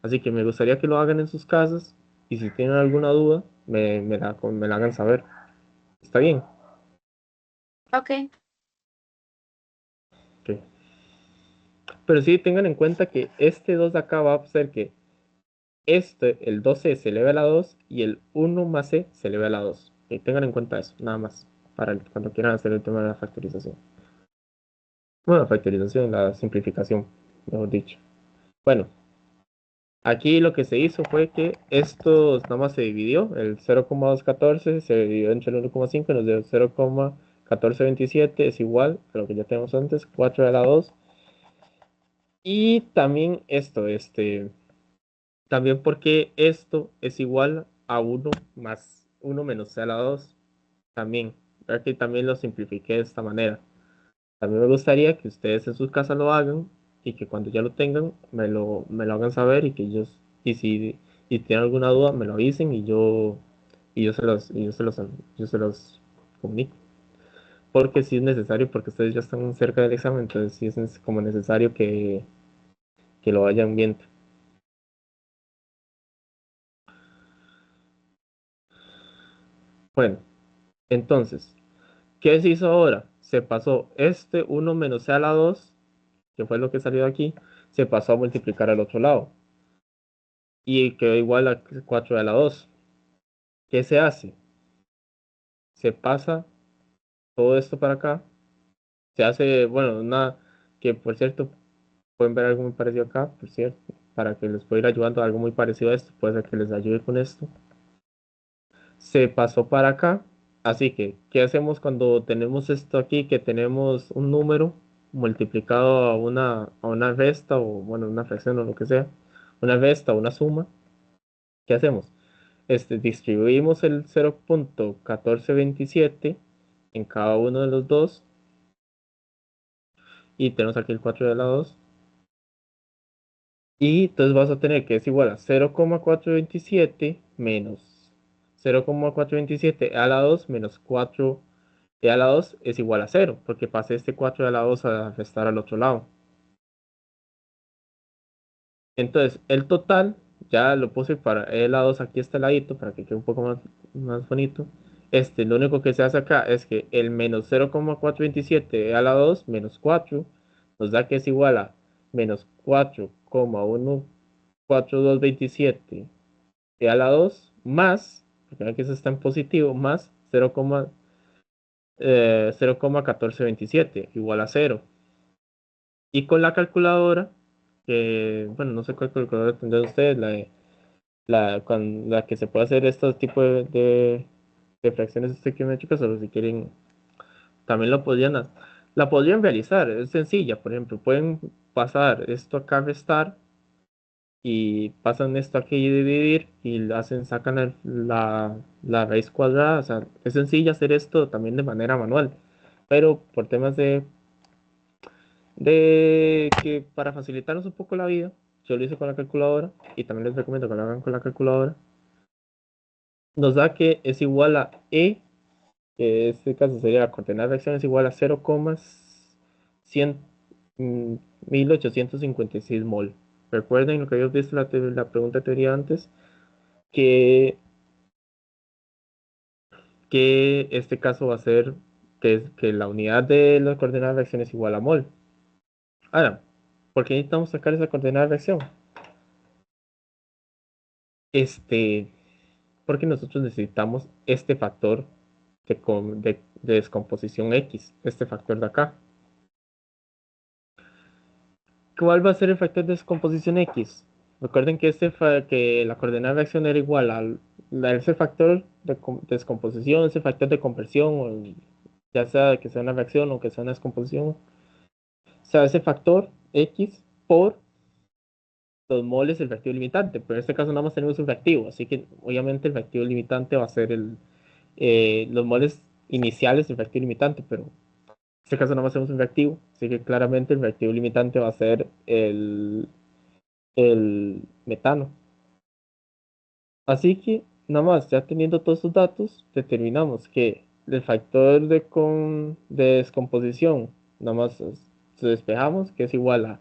Así que me gustaría que lo hagan en sus casas y si tienen alguna duda, me la hagan saber. ¿Está bien? Ok, Ok. Pero sí tengan en cuenta que este 2 de acá va a ser que el 2c se eleva a la 2 y el 1 más c se eleva a la 2. Y tengan en cuenta eso, nada más, para cuando quieran hacer el tema de la factorización. Bueno, factorización, la simplificación, mejor dicho. Bueno, aquí lo que se hizo fue que esto nada más se dividió, el 0,214 se dividió entre el 1,5 y nos dio 0,1427 es igual a lo que ya tenemos antes, 4 a la 2. Y también también porque esto es igual a 1 más 1 menos c a la 2. También, aquí también lo simplifiqué de esta manera. También me gustaría que ustedes en sus casas lo hagan y que cuando ya lo tengan me lo hagan saber y si tienen alguna duda me lo avisen y yo se los comunico. Porque si es necesario, porque ustedes ya están cerca del examen, entonces sí es como necesario que lo vayan viendo. Bueno, entonces, ¿qué se hizo ahora? Se pasó este 1 menos c a la 2, que fue lo que salió de aquí, se pasó a multiplicar al otro lado. Y quedó igual a 4 a la 2. ¿Qué se hace? Se pasa todo esto para acá. Se hace, bueno, una que por cierto, pueden ver algo muy parecido acá, por cierto, para que les pueda ir ayudando a algo muy parecido a esto, puede ser que les ayude con esto. Se pasó para acá. Así que, ¿qué hacemos cuando tenemos esto aquí? Que tenemos un número multiplicado a una resta o, bueno, una fracción o lo que sea, una resta o una suma. ¿Qué hacemos? Distribuimos el 0.1427 en cada uno de los dos y tenemos aquí el 4 de la 2. Y entonces vas a tener que es igual a 0,427 menos 0,427 a la 2 menos 4 a la 2 es igual a 0, porque pasé este 4 a la 2 a restar al otro lado. Entonces, el total, ya lo puse para e a la 2 aquí a este ladito, para que quede un poco más bonito. Lo único que se hace acá es que el menos 0,427 a la 2 menos 4 nos da que es igual a menos 4,14227 a la 2 más, porque aquí eso está en positivo, más 0,1427 igual a 0. Y con la calculadora, que, bueno, no sé cuál calculadora tendrán ustedes, con la que se puede hacer estos tipos de fracciones estequiométricas, o si quieren, también la podrían realizar, es sencilla, por ejemplo, pueden pasar esto acá a restar y pasan esto aquí a dividir y sacan la raíz cuadrada, o sea, es sencilla hacer esto también de manera manual, pero por temas de que para facilitarnos un poco la vida, yo lo hice con la calculadora y también les recomiendo que lo hagan con la calculadora. Nos da que es igual a E, que en este caso sería la coordenada de reacción, es igual a 0,100, 1856 mol. Recuerden lo que habíamos visto en la pregunta de teoría antes, que, que este caso va a ser que la unidad de la coordenada de reacción es igual a mol. Ahora, ¿por qué necesitamos sacar esa coordenada de reacción? Este, Porque nosotros necesitamos este factor de descomposición X, este factor de acá. ¿Cuál va a ser el factor de descomposición X? Recuerden que, que la coordenada de reacción era igual ese factor de descomposición, ese factor de conversión, ya sea que sea una reacción o que sea una descomposición. O sea, ese factor X por los moles del reactivo limitante, pero en este caso nada más tenemos un reactivo, así que obviamente el reactivo limitante va a ser los moles iniciales del reactivo limitante, pero en este caso nada más tenemos un reactivo, así que claramente el reactivo limitante va a ser el metano. Así que nada más, ya teniendo todos estos datos, determinamos que el factor de descomposición, nada más se despejamos, que es igual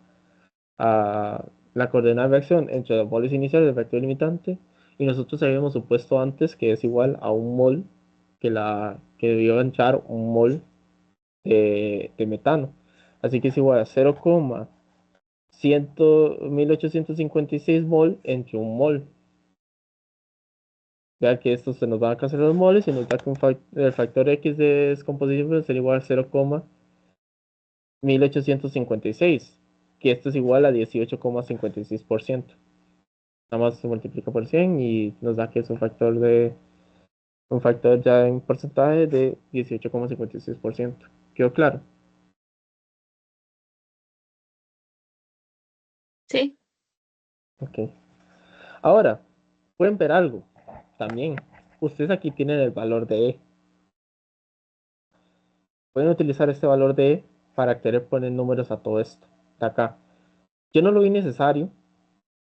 a la coordenada de reacción entre los moles iniciales del reactivo limitante, y nosotros habíamos supuesto antes que es igual a un mol, que debió entrar un mol de metano. Así que es igual a 0,1856 mol entre un mol. Ya que esto se nos van a cancelar los moles y nos da que el factor X de descomposición va a ser igual a 0,1856, que esto es igual a 18,56%. Nada más se multiplica por 100 y nos da que es un factor ya en porcentaje de 18,56%. ¿Quedó claro? Sí, Ok. Ahora, pueden ver algo también. Ustedes aquí tienen el valor de E. Pueden utilizar este valor de E para querer poner números a todo esto de acá. Yo no lo vi necesario,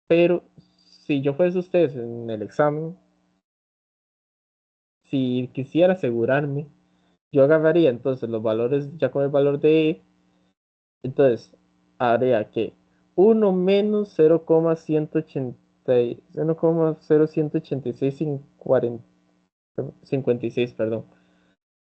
pero si yo fuese ustedes en el examen, si quisiera asegurarme, yo agarraría entonces los valores ya con el valor de E. Entonces, haría que uno menos 0,186 perdón.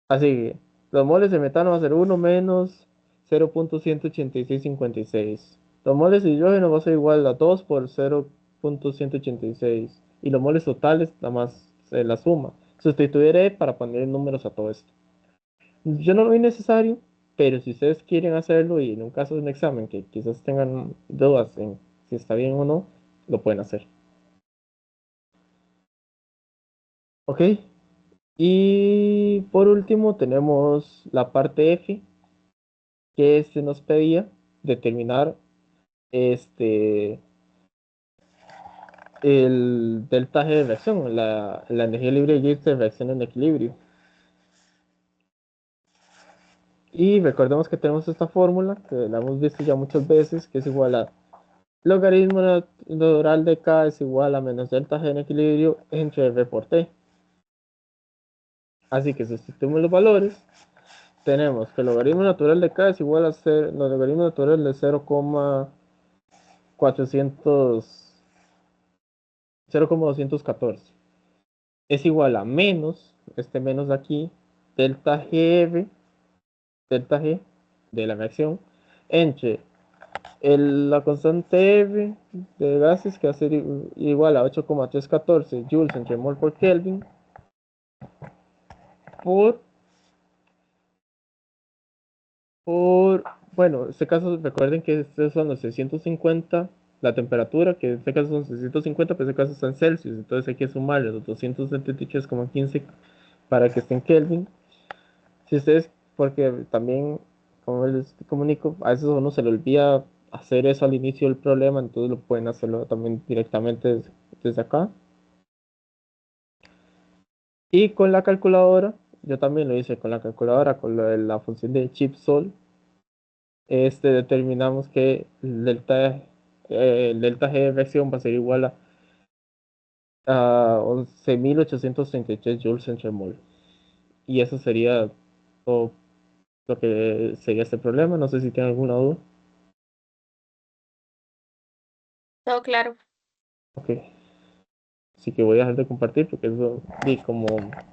Así que los moles de metano va a ser uno menos 0,18656. Los moles de hidrógeno va a ser igual a 2 por 0,186. Y los moles totales, nada más la suma. Sustituiré para poner números a todo esto. Yo no lo vi necesario, pero si ustedes quieren hacerlo y en un caso de un examen que quizás tengan dudas en si está bien o no, lo pueden hacer. Ok. Y por último tenemos la parte F, que se nos pedía determinar este, el delta G de reacción, la energía libre de Gibbs de reacción en equilibrio. Y recordemos que tenemos esta fórmula, que la hemos visto ya muchas veces, que es igual a logaritmo natural de K es igual a menos delta G en equilibrio entre R por T. Así que sustituimos los valores. Tenemos que el logaritmo natural de K es igual a el logaritmo natural de 0,214. Es igual a menos, este menos de aquí, delta GR, delta G de la reacción, entre la constante R de gases, que va a ser igual a 8,314 joules entre mol por Kelvin, por, por, bueno, en este caso recuerden que estos son los 650, la temperatura, que en este caso son 650, pero en este caso está en Celsius, entonces hay que sumarle los 273,15 para que esté en Kelvin. Si ustedes, porque también, como les comunico, a veces a uno se le olvida hacer eso al inicio del problema, entonces lo pueden hacerlo también directamente desde acá. Y con la calculadora, yo también lo hice con la calculadora, con la función de chip-sol, determinamos que el delta G de reacción va a ser igual a 11.833 joules entre mol. Y eso sería todo lo que sería este problema. No sé si tienen alguna duda. Todo claro. Ok. Así que voy a dejar de compartir porque eso, y como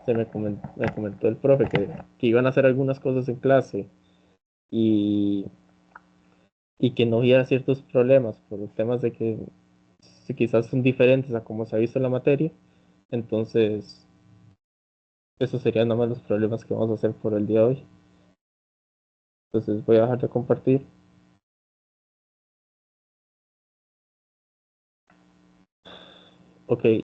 me comentó el profe que iban a hacer algunas cosas en clase y, y que no hubiera ciertos problemas por los temas de que si quizás son diferentes a como se ha visto en la materia, entonces esos serían nada más los problemas que vamos a hacer por el día de hoy. Entonces voy a dejar de compartir. Ok,